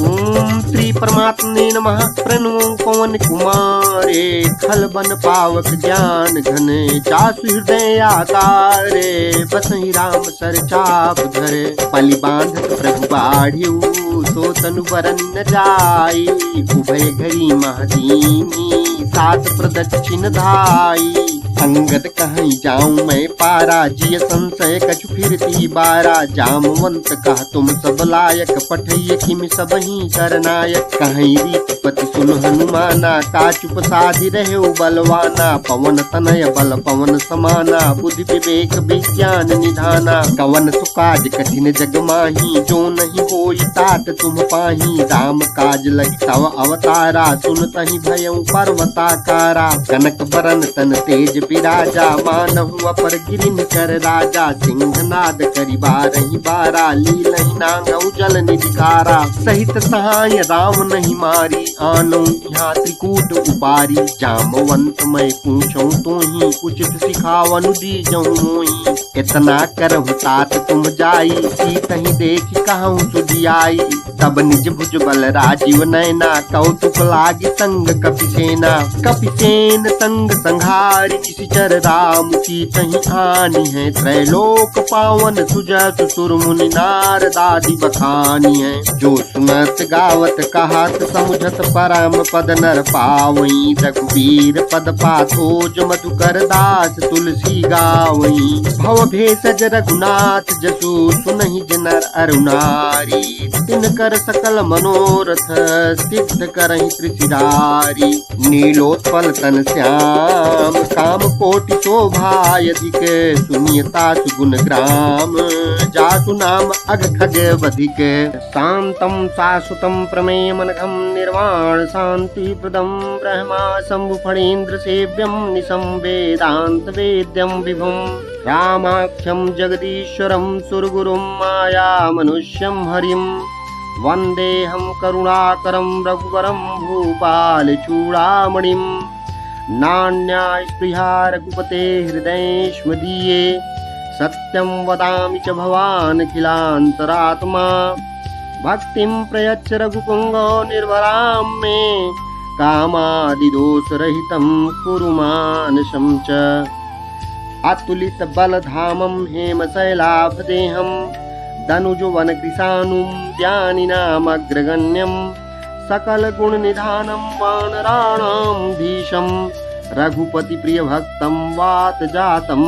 ओम श्री परमात्मने नमः। प्रणवो पवन कुमारे, खल बन पावक ज्ञान घन, जासु हृदय आकारे, बसहि राम सर चाप धरे। पलि बांधत प्रभु बाढ़ियु, सो तनु बरन न जाई, उभय घरी महदीनी, सात प्रदक्षिण धाई। अंगद कहीं जाऊं मैं पारा, जिय संशय कछु फिरती बारा। जामवंत कह तुम सब लायक, पठिय किम सब ही करनायक। कहीं रीतिपति सुन हनुमाना, का चुप साधि रहे बलवाना। पवन तनय बल पवन समाना, बुद्धि विवेक विज्ञान निधाना। कवन सुकाज कठिन जग माही, जो नहीं होई तात तुम पाही। राम काज लगी तव अवतारा, सुनतहि भयउ पर्वताकारा। कनक बरन तन तेज विराजा, मानहु अपर गिरिन कर राजा। सिंहनाद करि बारहि बारा, लीलहि नांगउ जल निधिकारा। सहित सहाय राम नहीं मारी, आनौ यहाँ त्रिकूट उपारी। जामवंत मैं पूछऊं तोहि, उचित सिखावनु दीजऊं मोहि। इतना करहु तात तुम जाई, सीतहि देखि कहूँ सुधियाई। तब निज भुज बल राजीव नैना, कौतुक लागी संग कपिसेना। कपिसेन संग संहारी, निशिचर राम सीतहि आनी है। त्रैलोक पावन सुजस सुर मुनि, नारद आदि बखानी है। जो सुनत गावत कहत, समुझत परम पद नर पावई। रघुवीर पद पाथोज, मधुकर दास तुलसी गावई। भव भेषज रघुनाथ जसु, सुनहि जनर अरुणारी। तिनकर सकल मनोरथ, सिद्ध करहि त्रिशिरारी। नीलोत्पल तन श्याम, काम कोटि शोभायधिक। सुनियता सुगुण ग्राम, जासु नाम अघ खगवधिक। शांतं शाश्वतं प्रमेयमनघं, निर्वाण शांति प्रदं। ब्रह्मा शंभु फणीन्द्र सेव्यं, निशं वेदांत वेद्यं विभुं। रामाख्यं जगदीश्वरं, सुरगुरुं माया मनुष्यं हरिं। वन्देऽहं करुणाकरं, रघुवरं भूपाल चूड़ामणिं। नान्या स्पृहा रघुपते हृदयेष्मदीये, सत्यं वदामि च भवान् अखिलान्तरात्मा। भक्तिं प्रयच्छ रघुपुङ्गो निर्वरां मे, कामादिदोषरहितं कुरु मानसं च। अतुलित बलधामं हेमशैलाभदेहं, दनुजवन कृशानुं ज्ञानिनामग्रगण्यं। सकल गुण निधानं वानराणां धीशं, रघुपति प्रिय भक्तं वात जातं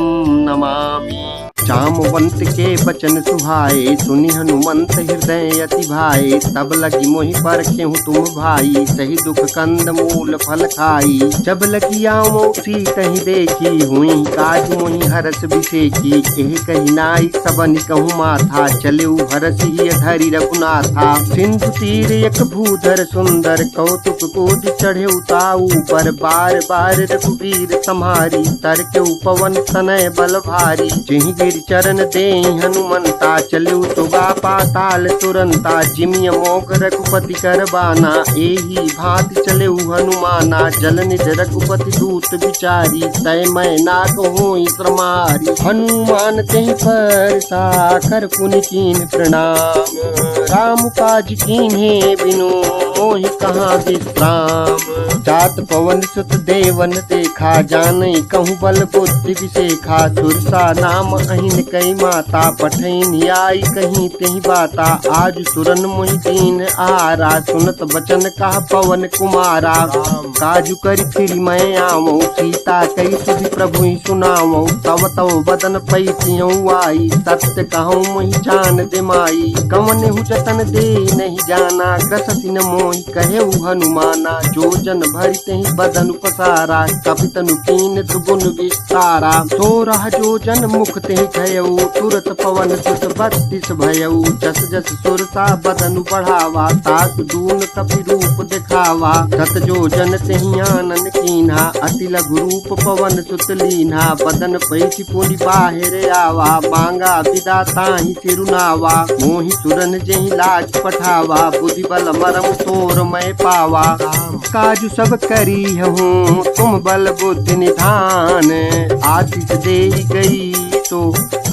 नमामि। जामवंत के बचन सुहाए, सुनि हनुमंत हृदय अति भाए। तब लगी मोहि परखेहु तुम भाई, सही दुख कंद मूल फल खाई। जब लगी आवो सीतहि देखी, हुई काज मोहि हरस बिसेकी। एहि कहि नाई सबनि कहूँ माथा, चलेउ हरसि धरि रघुनाथा। सिंधु तीर एक भूधर सुंदर, कौतुक कोदि चढ़े ताऊ पर। बार बार रघुवीर सम्हारी, तरकेउ पवन तनय बल भारी। जिहि गिर चरण दे हनुमंता, चलु सुगा पाताल तुरंता। जिमिय मोग रघुपति कर बाना, एही भांति चलेउ हनुमाना। जल निज रघुपति दूत विचारी, तय मैं ना कहूँ श्रमारी। हनुमान तेहि पर साखर पुनि कीन प्रणाम, राम काज कीन्हे बिनु मोहि कहाँ विश्राम। जात पवन सुत देवन देखा, जानई कहूँ बल बुद्धि विशेखा। सुरसा नाम अहिन कई माता, पठैन आई कहीं तेहि बाता। आज सुरन मोहि दीन आहारा, सुनत बचन कहा पवन कुमारा। काजु करि फिर मैं आवऊँ, सीता कई सुधि प्रभु ही सुनावऊँ। तव तव बदन पैसियऊँ आई, सत्य कहूँ मोहि जान दे माई। कवन हु जतन दे नहीं जाना, ग्रसति न मोहि कहेउ हनुमाना। जो जन भरि तेहि बदन पसारा, कपितनु कीन दुगुन विस्तारा। सोरह जो जन मुख तेहि कहेउ, तुरत पवन सुत 32 भयउ। जस जस सुरसा बदनु बढ़ावा, तास दून कपि रूप दिखावा। सत जो जन तेहि आनन कीन्हा, अति लघु रूप पवन सुत लीन्हा। बदन पैठि पुनि बाहिर आवा, मांगा विदा ताहि सिरुनावा। मोहि सुरन जेहि लाज पठावा, बुद्धि बल मरम तोर मैं पावा। काजु सब करी हूँ तुम बल बुद्धि निधान, आशीष दे गई तो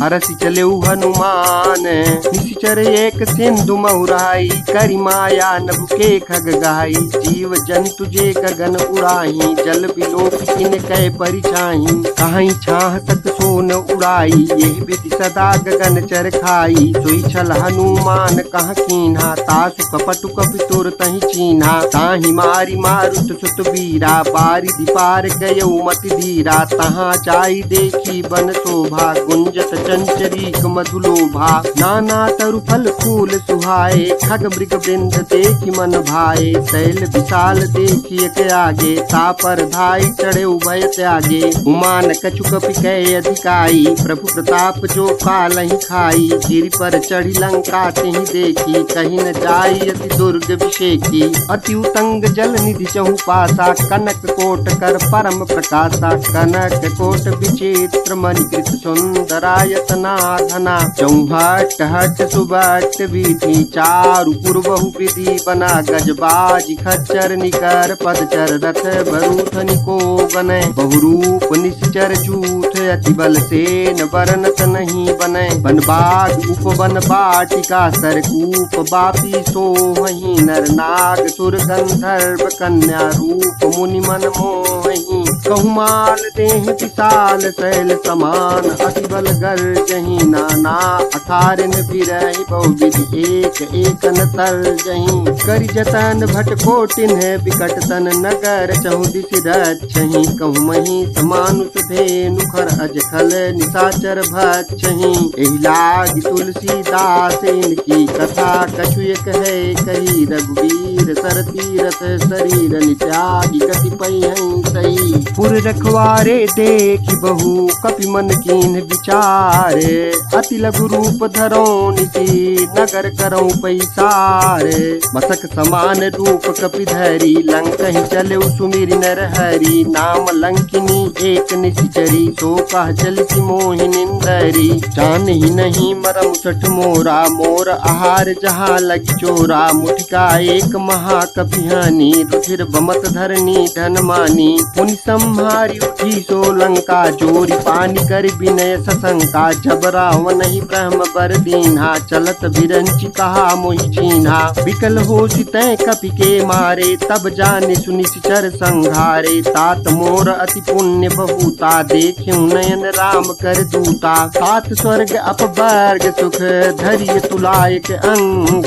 हरसि चले हनुमान। निशिचर एक सिंधु महुराई, करि माया नभ के खग गाई। जीव जन तुझे गगन उड़ाही, जल बिलोक किन कै परिछाही। कहीं छाह तक सोन उड़ाई, यह विधि सदा गगन चर खाई। सोई छल हनुमान कह कीन्हा, तासु कपटु कपि तुर तहि चीन्हा। ताहि मारी मारुत सुत वीरा, बारिधि पार गयौ मति धीरा। तहाँ जाई देखी बन शोभा, गुंजत चंचरीक मधुलोभा। नाना तरु फल फूल सुहाए, खग मृग वृंद देखी मन भाए। शैल विशाल देखी एक आगे, तापर धाई चढ़े उभय त्यागे। उमान कछु कपि कै अधिकाई, प्रभु प्रताप जो कालहि खाई। गिरि पर चढ़ी लंका तिहि देखी, कहीं न जाई अति दुर्ग विषेकी। अति उतंग जल निधि चहु पासा, कनक कोट कर परम प्रकाशा। कनक कोट विचित्र मणिकृत सुंदरायतना धना। चौहट हट सुबट विधि, चारु पुर बहु विधि बना। गजबाज खच्चर निकर पदचर, रथ बरूथ निको बने। बहुरूप निश्चर जूथ, अति बल सेन बरनत नहीं बने। बनबाग उपवन बाटिका, सरकूप बापी सोहहि। नर नाग सुर गंधर्व कन्या, रूप मुनि मन मोहि। कहुमाल देह विशाल शैल समान, अति बल गर्जहि। नाना अठारन बिरहि, बहुविधि एक एकन तर्जहि। करि जतन भट कोटिन विकट तन, नगर चहुदिसि रक्षहि। कहूमहि समानुष धेनु, खर अजखल निशाचर भक्षहि। एहि लागी तुलसीदास इनकी कथा, कछु एक है कही। रघुवीर सर तीरथ शरीर, नित्यागी कतिपय हैं सही। पुर रखवारे देखी बहु, कपि मन कीन विचारे। अति लघु रूप धरो निसी, नगर करऊं पैसारे। मसक समान रूप कपि धरी, लंकहि चले सुमिरि नर हरि। नाम लंकिनी एक निशिचरी, सो कह चलिसि मोहि निंदरी। जान ही नहीं मरम सठ मोरा, मोर आहार जहाँ लग चोरा। मुठिका एक महाकपिहानी, रुधिर बमत धरनी धन मानी। पुनि संहारी उठी सो लंका, जोरी पानी कर विनय सशंका। जब रावण ही ब्रह्म बर दीन्हा, चलत बिरंचि कहा मोहि चीन्हा। विकल हो तै कपि के मारे, तब जाने सुनिश्चर संघारे। तात मोर अति पुण्य बहुता, देख्यु नयन राम कर दूता। सात स्वर्ग अपवर्ग सुख, धैर्य तुलायक अंग।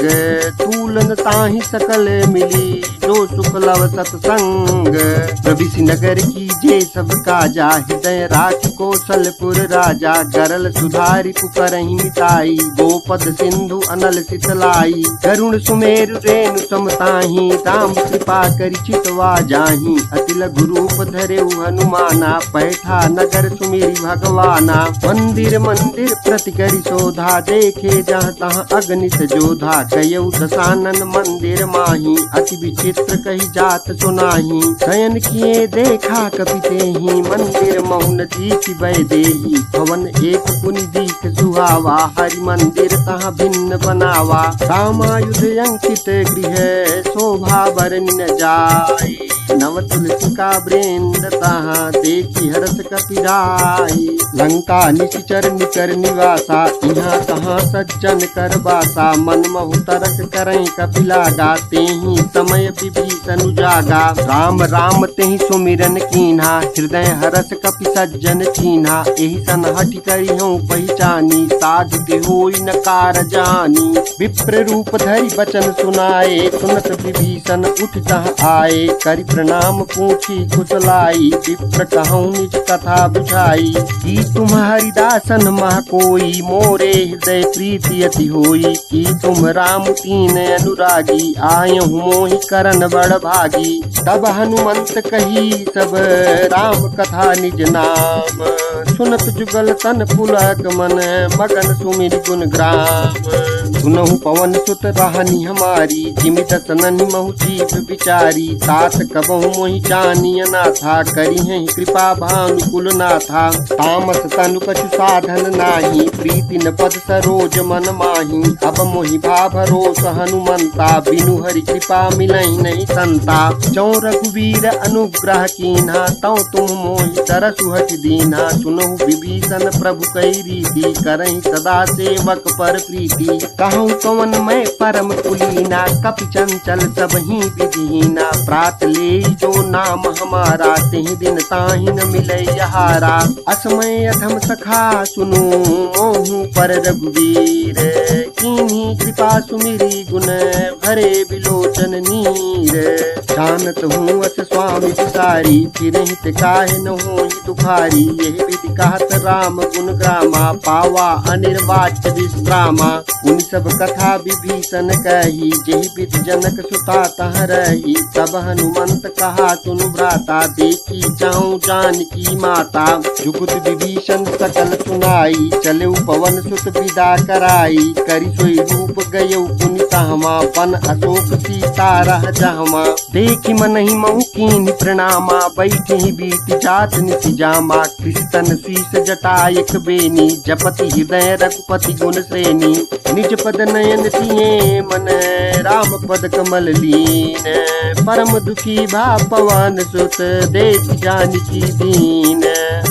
तूलन ताहि सकल मिली, जो सुख लव सतसंग। प्रविशि नगर की जे सब काजा, हृदय राखि कौशलपुर राजा। गरल सुधारि पुकरहि मिताई, गोपद सिंधु अनल सितलाई। गरुण सुमेरु रेणु समताहि, राम कृपा करि चितवा जाहि। अति लघु रूप धरेउ हनुमाना, पैठा नगर सुमिरि भगवाना। मंदिर मंदिर प्रति करि शोधा, देखे जहाँ तहाँ अगणित जोधा। गयौ दशानन मंदिर माही, अति विचित्र कही जात सुनाही। शयन किए देखा कपि तेहि, मंदिर मौन दीखि भय देहि। भवन एक पुनि दीख सुहावा, हरि मंदिर तहाँ भिन्न बनावा। रामायुध अंकित गृह, शोभा बरनि न जाय। नव तुलसी का वृंद, तहाँ देखी हरस कपिराई। लंका निशिचर निकर निवासा, यहाँ तहाँ सज्जन कर बासा। मन महु तरक करई कपिलागा, तेहि समय विभीषण उजागा। राम राम तेहि सुमिरन कीन्हा, हृदय हरस कपि सज्जन चीन्हा। एहि सन हठि करिहउँ पहिचानी, साधु होई न कार जानी। विप्र रूप धरि बचन सुनाए, सुनत विभीषण उठ तहाँ आए। करि प्रणाम पूछी कुशलाई, विप्र कहूँ निज कथा बुझाई। की तुम हरिदासन मह कोई, मोरे हृदय प्रीति अति होई। की तुम राम तीन अनुरागी, आयहु मोहि करन बड़ भागी। तब हनुमंत कही सब राम कथा निज नाम। सुनत जुगल तन पुलक मन, मगन सुमिरि गुण ग्राम। सुनहु पवन सुत रहनी हमारी, जिमि दसननि महु जीव विचारी। तात कबहु मोहि जानिय ना था, करी है कृपा भानुकुल ना था। तामस तनु कछु साधन नाही, प्रीति न पद सरोज मन माही। अब मोहि भा भरोस हनुमंता, बिनु हरि कृपा मिलहि नहीं संता। जौ रघुवीर अनुग्रह कीन्हा, तौ तुम मोहि तरसु हठ दीन्हा। सुनहु विभीषण प्रभु कई रीति, करहि सदा सेवक पर प्रीति। कहूँ कवन मैं परम कुलीना, कपि चंचल सबहि विधिहीना। प्रात ले जो नाम हमारा, तेहि दिन ताहि न मिलै यहारा। असमय अधम सखा सुनो, मोहु पर रघुवीर। कीन्ही कृपा सुमिरी, गुण भरे बिलोचन नीर। जानत हूँ अस स्वामी विसारी, फिरहित काहे न होहि दुखारी। यही विधि कहत राम गुण ग्रामा, पावा अनिर्वाच्य विश्रामा। उन सब कथा विभीषण कही, जेहि विधि जनक सुता तह रही। तब हनुमंत कहा सुनु भ्राता, देखी जाऊं जानकी माता। जुगुत विभीषण सकल सुनाई, चले पवन सुत विदा कराई। करि सोई रूप गयौ पुनि तहमा, बन अशोक सीता रह जहमा। देखि मनहि महु कीन्हि प्रणामा, बैठि बीति जात निसि जामा। कृष्ण शीस जटा एक बेनी, जपति हृदय रघुपति गुण श्रेणी। निज पद नयन तिये मन, राम पद कमल लीन। परम दुखी भा पवन सुत, देख जानकी दीन।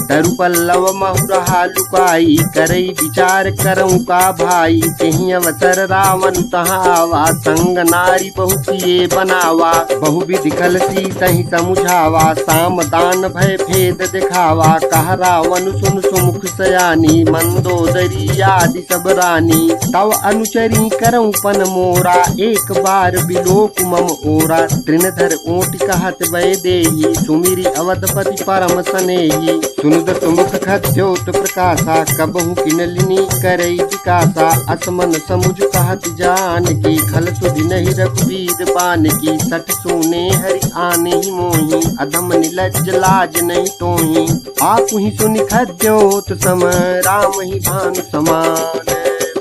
तरु पल्लव महु रहा लुकाई, करई विचार करऊं का भाई। तेहि अवसर रावण तहाँ आवा, संग नारी बहु किए बनावा। बहु विधि खल सीतहि समुझावा, साम दान भय भेद दिखावा। कह रावण सुन सुमुख सयानी, मंदोदरी आदि सब रानी। तव अनुचरी करऊं पन मोरा, एक बार बिलोक मम ओरा। तृणधर ओट कहत वै देही, सुमिरी अवधपति परम सनेही। सुनुद सुमुख खद्योत प्रकाशा, कबहु किनलिनी करई विकासा। असमन समुझ कहत जानकी, खल सुधि नहीं रघुवीर बानकी। सठ सोने हरि आने ही मोही, अधम निलज्ज लाज नहीं तोही। आप ही सुनि खद्योत सम, राम ही भानु समान।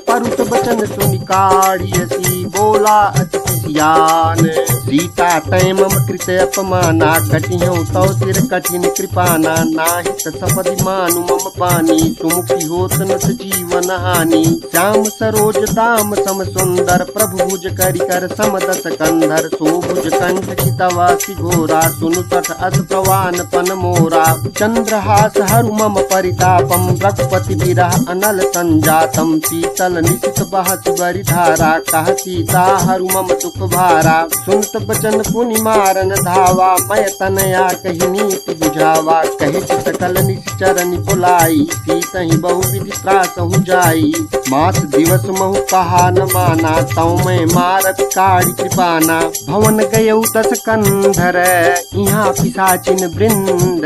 परुत बचन सुनि काढ़ियसी, बोला अति सियान। सीता तय मम कृत अपमाना, कटिहउँ तौ सिर कठिन कृपाना। नाहि सपदि मानु मम पानी, सुमुखी होत नत जीवन हानि। श्याम सरोज दाम सम सुंदर, प्रभु भुज करि कर सम दस कंधर। सोभुज कंठ चितवासी घोरा, सुनु सठ अस प्रवान पन मोरा। चंद्रहास हरु मम परितापम, रघुपति विरह अनल संजातम। शीतल निशित बहस बरि धारा, कह सीता हरु मम दुख भारा। सुनत बचन पुनि मारन धावा, मैं तनया कही नीति बुझावा। कहे सकल निश्चरनि बुलाई, सीतहि बहु विधि त्रासहु जाई। मास दिवस महु कहा न माना, तौ मैं मारत काढ़ि कृपाना। भवन गयौ दस कंधर, यहाँ पिशाचिन वृंद।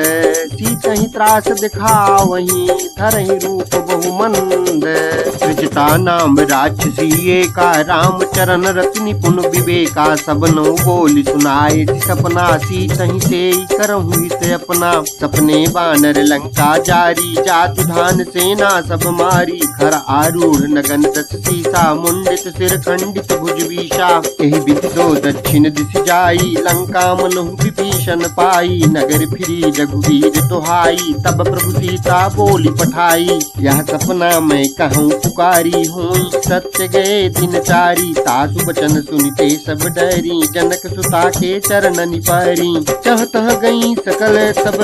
सीतहि त्रास दिखावहीं, धरहि रूप बहु मंद। सृजता नाम राक्षसी एका, राम चरण रति निपुण विवेका। सबनौ बोल सुनाए सपना, सीतहि सेई करहु हित अपना। सपने बानर लंका जारी, जातु धान सेना सब मारी। खर आरूढ़ नगन दस सीसा, मुंडित सिर खंडित भुज बीसा। एहि विधि दो दक्षिण दिश जाई, लंका मनहु विभीषण पाई। नगर फिरी रघुवीर दुहाई, तब प्रभु सीता बोली पठाई। यह सपना मैं कहूँ पुकारी, होई सत्य गए दिन चारी। तासु बचन सुनिते सब डरी, जनक सुता के चरणनि परी। चह तह गई सकल तब,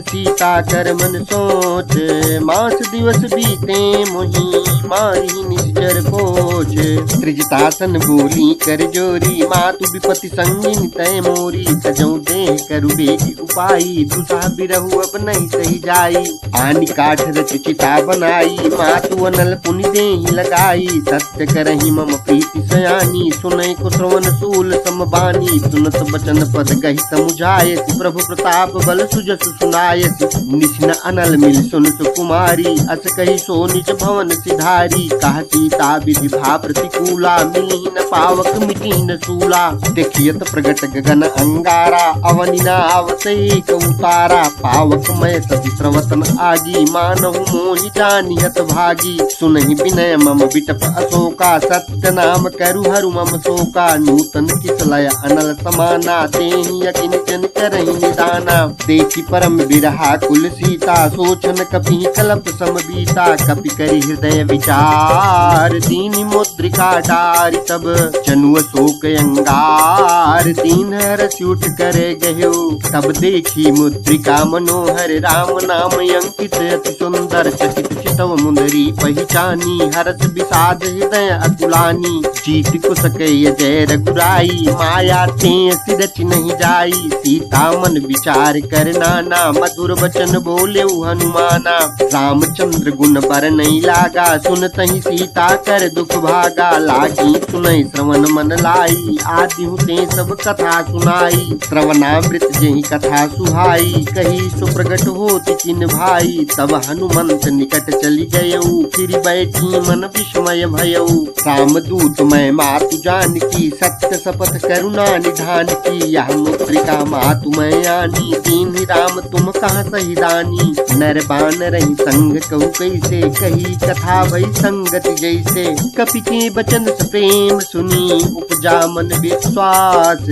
सीता कर मन सोच। मास दिवस बीते मोहि, मारी निश्चर खोज। त्रिजतासन बोली कर जोरी, मातु विपति संगिन तय मोरी। सजौ देह करु बेगी उपाई, दुसह बिरहु अब नहीं सही जाई। आनि काठ रच चिता बनाई, मातु अनल पुनि देहि लगाई। सत्य करहि मम प्रीति सयानी, सुनै को श्रवण सूल समबानी। सुनत बचन पद कहि समुझायसि, प्रभु प्रताप बल सुजस सुनायसि। निश्न अनल मिल सुन सुकुमारी, अस कहि सो निज भवन सिधारी। कह सीता विधि भा प्रतिकूला, मिलहि न पावक मिटिहि न सूला। देखियत प्रगट गगन अंगारा, अवनि न आवत एक उतारा। पावक मैं सती प्रवतन आगी, मानहु मोहि जानि हत भागी। सुनहि विनय मम बिटप अशोका, सत्य नाम करु हरु मम शोका। नूतन किसलय अनल समाना, तेहि यकिन जन करहि निदाना। देखि परम बिरहा कुल सीता, सोचन कपि कलप सम बीता। कपि करि हृदय विचार, दीनि मुद्रिका डारि। तब जनु शोक अंगार, दीन हरषि उठ कर गयो। तब देखी मुद्रिका मनोहर, राम नाम अंकित अति सुंदर। चकित चितव मुंदरी पहचानी, हर्ष विषाद हृदय अतुलानी। जीत कुसकय जय रघुराई, माया ते सिरच नहीं जाई। सीता मन विचार कर नाना, मधुर वचन बोले हनुमाना। रामचंद्र गुण बर नहीं लागा, सुनतहि सीता कर दुख भागा। लागी सुनहि श्रवण मन लाई, आदि हुते सब कथा सुनाई। श्रवणामृत जेहि कथा सुहाई, कही सुप्रगट होति किन भाई। तब हनुमंत निकट चली गयऊ, फिर बैठी मन विस्मय भयऊ। रामदूत मैं मातु जानकी, सत्य शपथ करुणा निधान की। यह मुद्रिका मातु मैं आनी, दीन्हि राम तुम कहाँ सही दानी। नर बान रही संग कहु कैसे, कही कथा भई संगति जैसे। कपि के बचन स प्रेम सुनी, उपजा मन विश्वास।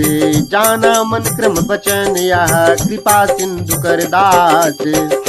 जाना मन क्रम बचन यह, कृपा सिंधु कर दास।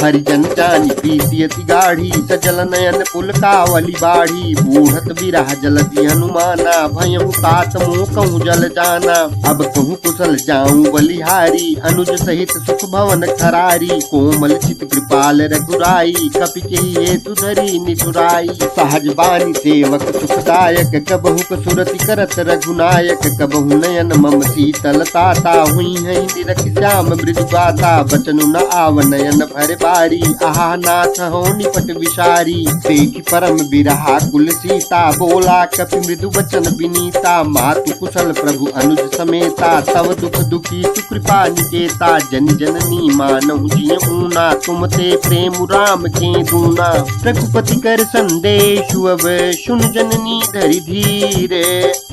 हरिजन जानी प्रीति अति गाढ़ी, सजल नयन पुलकावली बाढ़ी। बूढ़त बिरह जलति हनुमाना, भयहु तात मोह कहूँ जल जाना। अब कहूँ कुशल जाऊं बलिहारी, अनुज सहित सुख भवन खरारी। कोमल चित कृपाल रघुराई, कपि के हेतु धरी निठुराई। सहज बानी सेवक सुखदायक, कबहु कसुरति करत रघुनायक। कबहु नयन मम शीतल ताता, हुई है निरख श्याम मृदु गाता। बचनु न आव नयन भर बारी, आहा नाथ हो निपट विषारी। देखि परम बिरहा कुल सीता, बोला कपि मृदु वचन विनीता। मातु कुशल प्रभु अनुज समेता, तव दुख दुखी सुकृपा निकेता। जन जननी मानहु जिय ऊना, तुम ते प्रेम राम के दूना। रघुपति कर संदेशु अब, सुन जननी धरि धीर।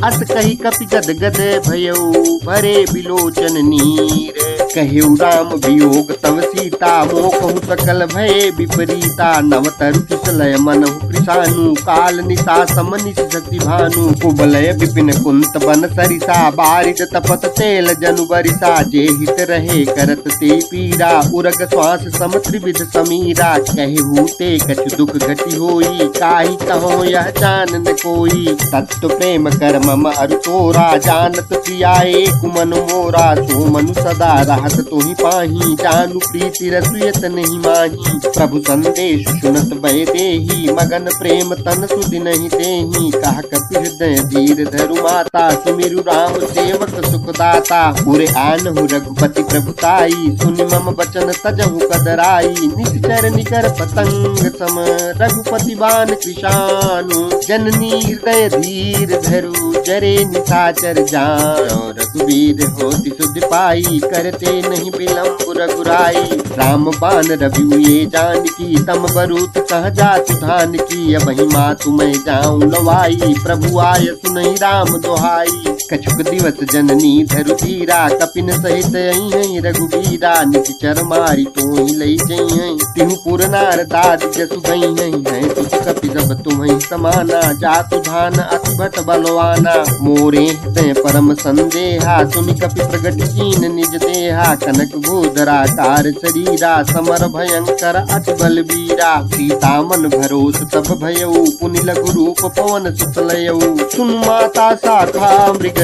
अस कही कपि गद गद भयऊ, भरे बिलोचन नीर। कहेउ राम वियोग तव सीता, मोकहु सकल भय विपरीता। नव तरु कुशलय मनहु कृशानु, काल निशा समनिश शशि भानु। कुबलय विपिन कुंत बन सरिसा, बारिद तपत तेल जनु बरिसा। जे हित रहे करत ते पीरा, उरग श्वास सम त्रिविध समीरा। कहेहु ते कछु दुख घटी होई, काहि कहो यह जानन कोई। तत्व प्रेम कर मम अरु तोरा, जानत प्रिया एक मन मोरा। सो मनु सदा रहत तोहि पाही, जानु प्रीति रसुयत नहीं माही। प्रभु संदेश सुनत भय देहि, मगन प्रेम तन सुधि नहीं देहि। कहा कपि हृदय धीर धरु माता, सुमिरु राम सेवक सुखदाता। पुरे आनहु रघुपति प्रभुताई, सुनि मम बचन तजहु कदराई। निश्चर निकर पतंग सम, रघुपति बान कृशानु। जननी हृदय धीर धरु, जरे निशाचर जान। रघुवीर होति सुधि पाई, करते नहीं विलंब रघुराई। राम बान रवि ये जानकी, तम बरूत कह जातु धान की। अबहि मातु मैं जाऊं लवाई, प्रभु आय सुनहि राम दोहाई। कछुक दिवस जननी धरु धीरा, कपिन सहित अहि रघुवीरा। निश्चर मारी तोहि लई जई, तिहु पुर नार दाद जसु गई हैं। तुझ कपि सब तुम्हि समाना, जातु धान अति भट बलवाना। मोरे हृदय परम संदेहा, सुनि कपि प्रगट कीन निज देहा। कनक भूधराकार शरीरा, समर भयंकर अति बलवीरा। सीता मन भरोस तब भयऊ, पुनि लघु रूप पवन सुतलयऊ। सुन माता शाखा मृग,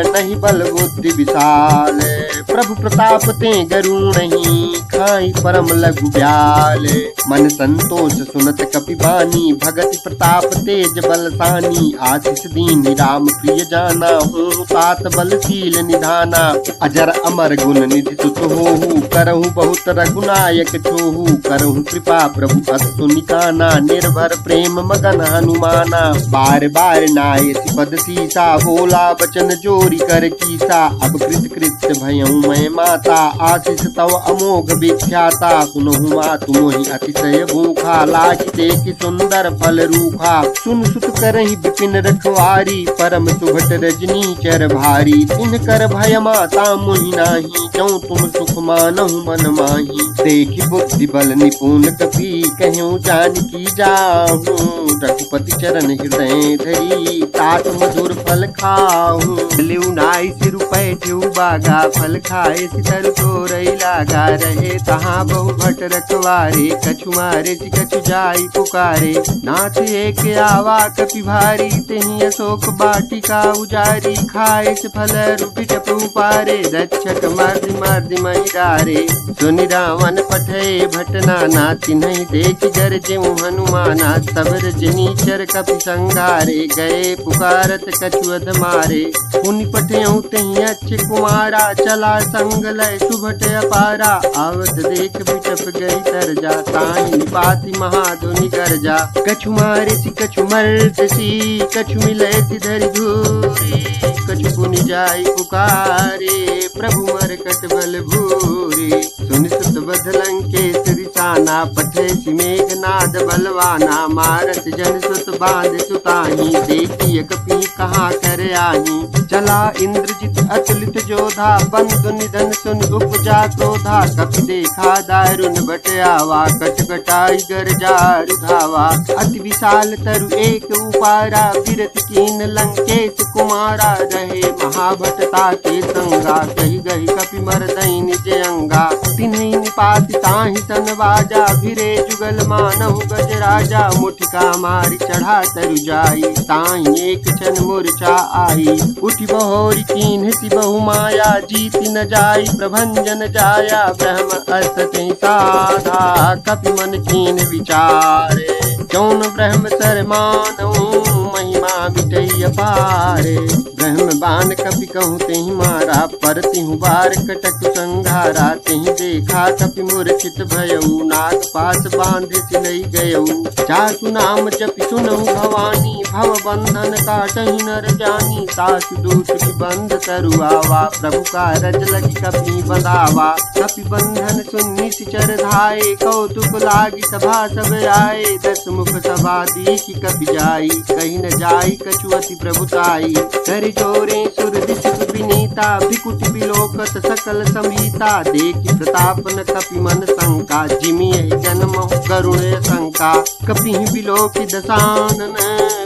नहीं बल बुद्धि विशाल। प्रभु प्रताप ते गरुणहि, खाई परम लघु ब्याल। मन संतोष सुनत कपि बानी, भगति प्रताप तेज बलसानी। आशीष दीन राम प्रिय जाना, हूँ तात बलशील निधाना। अजर अमर गुण निधि सुत होहु, करहु बहुत रघुनायक छोहु। करहु कृपा प्रभु अस सुनिकाना, निर्भर प्रेम मगन हनुमाना। बार बार नायति पद सीसा, बोला बचन जोरी कर कीसा। अब कृत कृत्य भयऊ मैं माता, आशीष तव अमोघ ख्याता सुनहु मातु मोहि अतिशय भूखा लागी देखि सुंदर फल रूखा सुन सुत करहि विपिन रखवारी परम सुभट रजनी चर भारी तिन कर भय माता मोहि नाही जौ तुम सुख मानहु मन माही देखि बुद्धि बल निपुण कपि कहूँ जानकी जाहू रघुपति चरण हृदय धरी तात मधुर फल खाहू लिउ नाई सिर पैठू बागा फल खाए सितर तोरई लागा रहे तहाँ बहु भट रखवारे कछु मारे सि कछु जाई पुकारे नाथ एक आवा कपि भारी तेहि अशोक बाटिका उजारी खाए से फल रूपी टपु पारे रक्षक मर्दि मर्दि महि डारे सुनि रावण पठे भट नाना तिन्हि देख गरजे हनुमाना सब रजनीचर कपि संघारे गए पुकारत कछुअध मारे पुनि पठेऊ तेहि अच्छे कुमारा चला संग लय सुभट अपारा आवत देख बिटप गई तरजा ताहि निपाति महाधुनि गरजा कछु मारे सि कछु मरत सी कछु मिले सि धरि धूरी कछु पुनि जाई पुकारे प्रभु मरकट बल भूरी सुनि सुत बध लंकेश रिसाना पठे सि मेघनाद बलवाना मारत जन सुत बांध सुताही देखिय कपि कहाँ कर आही चला इंद्रजित अतुलित जोधा बंधु निधन सुन उपजा क्रोधा कपि देखा दारुण बट आवा कटकटाई गरजा रुधावा अति विशाल तरु एक उपारा बिरत कीन लंकेश कुमारा रहे महाभटता के संगा कही गही कपि मरदई निज अंगा तिन्हि निपाति ताहि सन बाजा भिरे जुगल मानहु गज राजा मुठिका मारी चढ़ा तरु जाई ताहि एक क्षण मूर्छा आई उठि बहोरी कीन्ह सि बहु माया जीति न जाई प्रभंजन जाया ब्रह्म अर्थ तेहि साधा कपि मन कीन विचारे जौन ब्रह्म सर मानऊ महिमा बिटई अपारे ब्रह्म बान कपि कहूँ तेहि मारा पर तिहु बार कटक संघारा तेहि देखा कपि मूर्छित भयऊ नाग पास बांधे सिलई गयऊ जासु नाम जपि सुनहु भवानी भव बंधन काटहि नर जानी तासु दूत की बंध तरुआवा प्रभु का रज लगी कपि बंधावा कपि बंधन सुन निश्चर धाये कौतुक लागी सभा सब आए दस मुख सभा दीखि कपि जाई कहीं न जाई कछुअति प्रभुताई कर जोरे सुर दिशु विनीता विकुट बिलोकत सकल समीता देखि प्रताप न कपि मन शंका जिमि जन्म करुण शंका कपि बिलोकि दशानन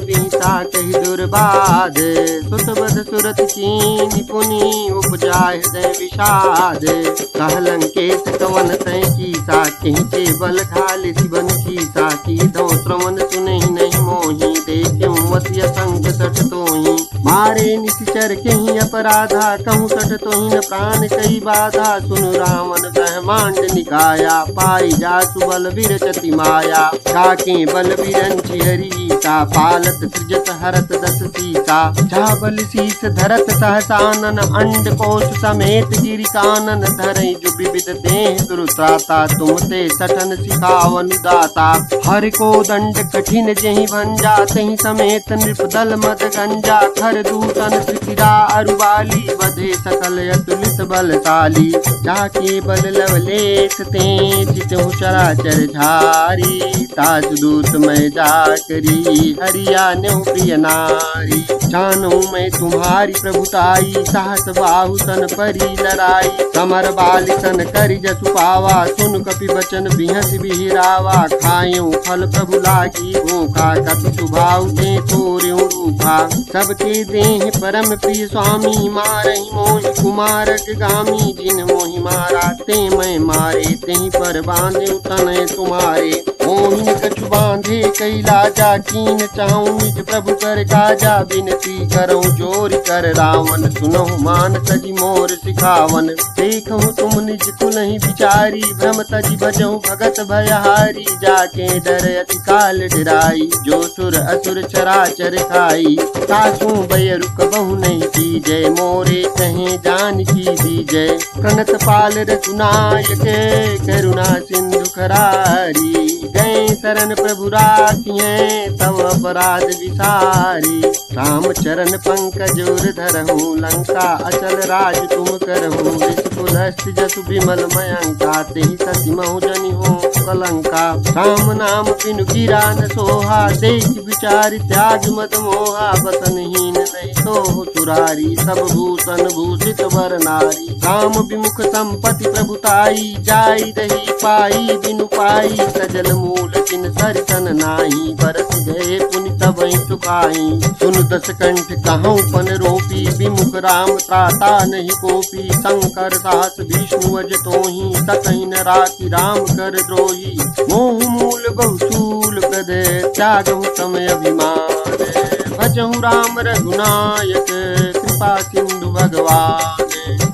विहिता कहि दुर्बाध सुतबद सुरत कीनि पुनि उपजाय हृदय विषाद कह लंकेश कवन तय कीसा कहीं बल घाल शिवन कीसा की दो श्रवण सुनहि नहीं मोहि देखियो मति असंग सठ तोहि मारे निश्चर कहीं अपराधा कहूँ सठ तोहि न प्राण कई बाधा सुनु रावण ब्रह्मांड निकाया पाई जासु बल विरचति माया काके बल विरंचि हरिता पालत सृजत हरत दस सीता जा बल शीस धरत सहसानन अंड कोश समेत गिरि कानन धरई जो विविध देह दुरुत्राता तुम ते सठन सिखावन दाता हर को दंड कठिन जहि भंजा तहि समेत नृपदल मद गंजा खर दूतन त्रिकिरा अरुबाली बधे सकल अतुलित बलशाली जाके बल लवलेश ते चितहु चराचर झारी तासु दूत मैं जाकरी हरिया न्यु प्रिय नारी जानू मैं तुम्हारी प्रभुताई साहस बाहु सन परी लड़ाई समर बाल सन करि जसु पावा सुन कपि बचन बिहस बिहिरावा खायूं फल प्रभु लागी भूखा कपि सुभाव दे तोर्यु रूखा सबके देह परम प्रिय स्वामी मारहि मोहि कुमारक गामी जिन मोहि मारा ते मैं मारे तेहि पर बांधे तनय तुम्हारे मोहिन कछु बांधे कई लाजा कीन चाहूं निज प्रभु कर काजा बिनती करऊं जोर कर रावण सुनहु मान तजी मोर सिखावन देखहु तुम निज कुल ही विचारी भ्रम तजी बजहु भगत भयहारी जाके डर अति काल डराई जो सुर असुर चराचर खाई सासू भय रुक बहु नहीं की जय मोरे कहे जान की दी जय कनत पाल रघुनायक करुणा सिंधु खरारी गए शरण प्रभु राखिए तव अपराध विसारी राम चरण पंकज उर धरहूँ, लंका अचल राज तुम करहूँ। ऋषिकुलस्थ जसु विमल मयंका, तेहि सति महु जनि हो कलंका। राम नाम बिनु गिरा न सोहा, देख विचार त्याग मत मोहा। बसनहीन नहीं तो तुरारी, सब भूषण भूषित वर नारी। राम विमुख संपत्ति प्रभुताई, जाई रही पाई बिनु पाई। सजल मूल जिन सरसन नाही, बरस गए पुनि तबहि सुखाई। सुन दस कंठ कहूँ पन रोपी, विमुख राम त्राता नहीं कोपी। शंकर सास विष्णु अज तोहि, सकहि न राखी राम कर द्रोही। मोह मूल बहुशूल प्रद, त्यागहु समय अभिमान। भजहु राम रघुनायक, कृपा सिंधु भगवान।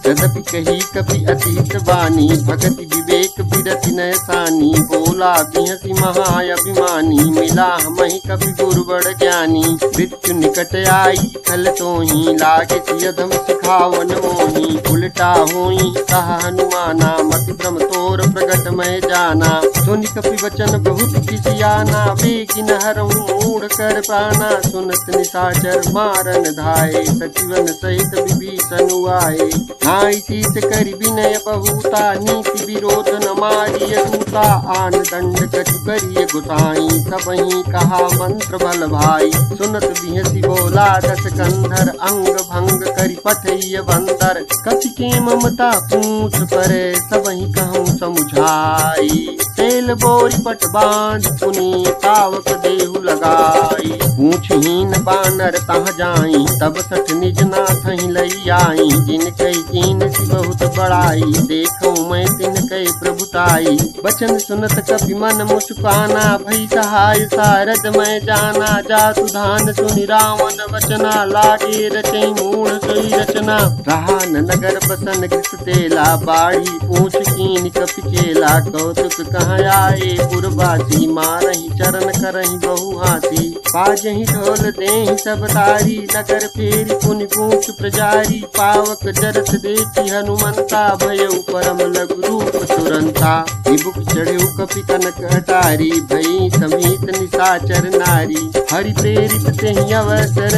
यद्यपि कही कपि अतीत वाणी, भगति विवेक बिरति नय सानी। बोला बिहसी महाअभिमानी, मिला हमहि कपि गुरुबड़ ज्ञानी। मृत्यु निकट आई खल तोहि, लागे सियधम सिखावन मोहि। उलटा होई कहा हनुमाना, मति भ्रम तोर प्रगट मैं जाना। सुनि कपि वचन बहुत किसियाना, बेगिन हरहु मूढ़ कर पाना। सुनत निशाचर मारन धाये, सचिवन सहित विभीषण आए। नाई शीस करि विनय बहुता, नीति विरोध न मारिय दूता। आन दंड कछु करिय गुसाई, सबहि कहा मंत्र बल भाई। सुनत बिहसी बोला दस कंधर, अंग भंग करि पठइय बंदर। कपि के ममता पूछ परे, सबहि कहूँ समुझाई। तेल बोरी पट बांध पुनि, पावक देहु लगाई। पूछहीन बानर तह जाई, तब सठ निज नाथ ही लई आई। जिन कई कीन सी बहुत बड़ाई, देखूं मैं तिन कई प्रभुताई। बचन सुनत कपि मन मुस्काना, भई सहाय सारद मैं जाना। जातु धान सुनि रावण वचना, लागे रचई मूढ़ सोई रचना। रहा न नगर बसन गृस तेला, बाढ़ी पूछ कीन कपि केला। कौतुक कहाँ आए पुरवासी, मारहि चरण करहि बहु हाथी। बाजहि ढोल देहि सब तारी, नगर फेरी पुनि पूछ प्रजारी। पावक जरस देखी हनुमंता, भयउ परम लघु रूप तुरंता। विभुख चढ़ेउ कपि कनक अटारी, भई समीत निशाचर नारी। हरि प्रेरित तेहि अवसर,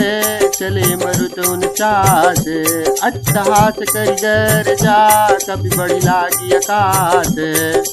चले मरुत उनचास। अट्टहास करि गरजा, कपि बढ़ि लागी आकाश।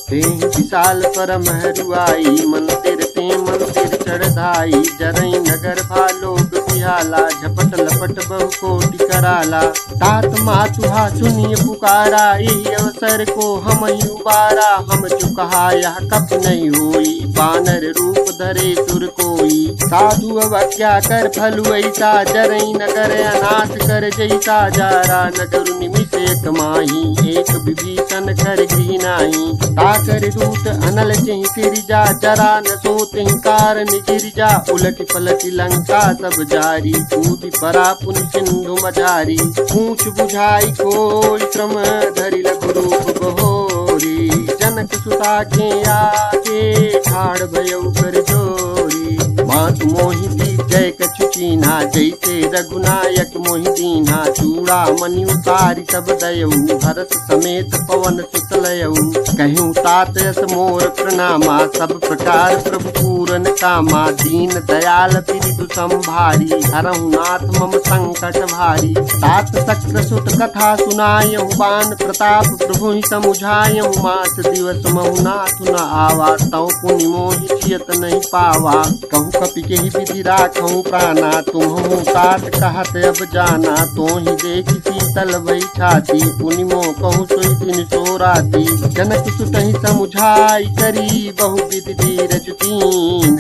तेहि विशाल परम हरुआई, मंदिर ते मंदिर चढ़ धाई। जरई नगर भालोक बिहाला, झपट लपट बहु कोटि कराला। तात मातुहा सुनिय पुकारा, यही अवसर को हम ही उबारा। हम जो कहा यह कप नहीं होई, बानर रूप धरे सुर कोई। साधु अवज्ञा कर फलु ऐसा, जरई नगर अनाथ कर जैसा। जारा नगर निमिष एक माही, एक विभीषण कर गृह नाही। ताकर दूत अनल चहि सिरजा, जरा न सोते कारण गिरजा। उलट पलट लंका सब जारी, कूद परा पुनि सिंधु मझारी। पूछ बुझाई कोई क्रम, धरि लघु रूप बहोरी। जनक सुता के आगे, ठाड़ भयउ कर जोरी। मातु मोहि दीप जय कछु चीन्हा, जैसे रघुनायक मोहि दीन्हा। चूड़ा मणि उतारी सब दयऊ, हरस समेत पवन सुत लयऊ। कहूँ तात यस मोर प्रणामा, सब प्रकार प्रभु पूरन कामा। दीन दयाल पिरिदु संभारी, हरहु नाथ मम संकट भारी। तात शक्र सुत कथा सुनायहु, बान प्रताप प्रभु ही समुझायहु। मास दिवस महु नाथ न आवा, तौ पुनि मोहि जियत नहीं पावा। कहूँ कपि के ही विधि राखहु प्राणा, तुम्हु तात कहत अब जाना। तोहि देखि शीतल भई छाती, पुनि मोह कहूँ सोई दिन सो राती। जनक सुतहि समुझाई करी, बहु विधि धीरज कीन।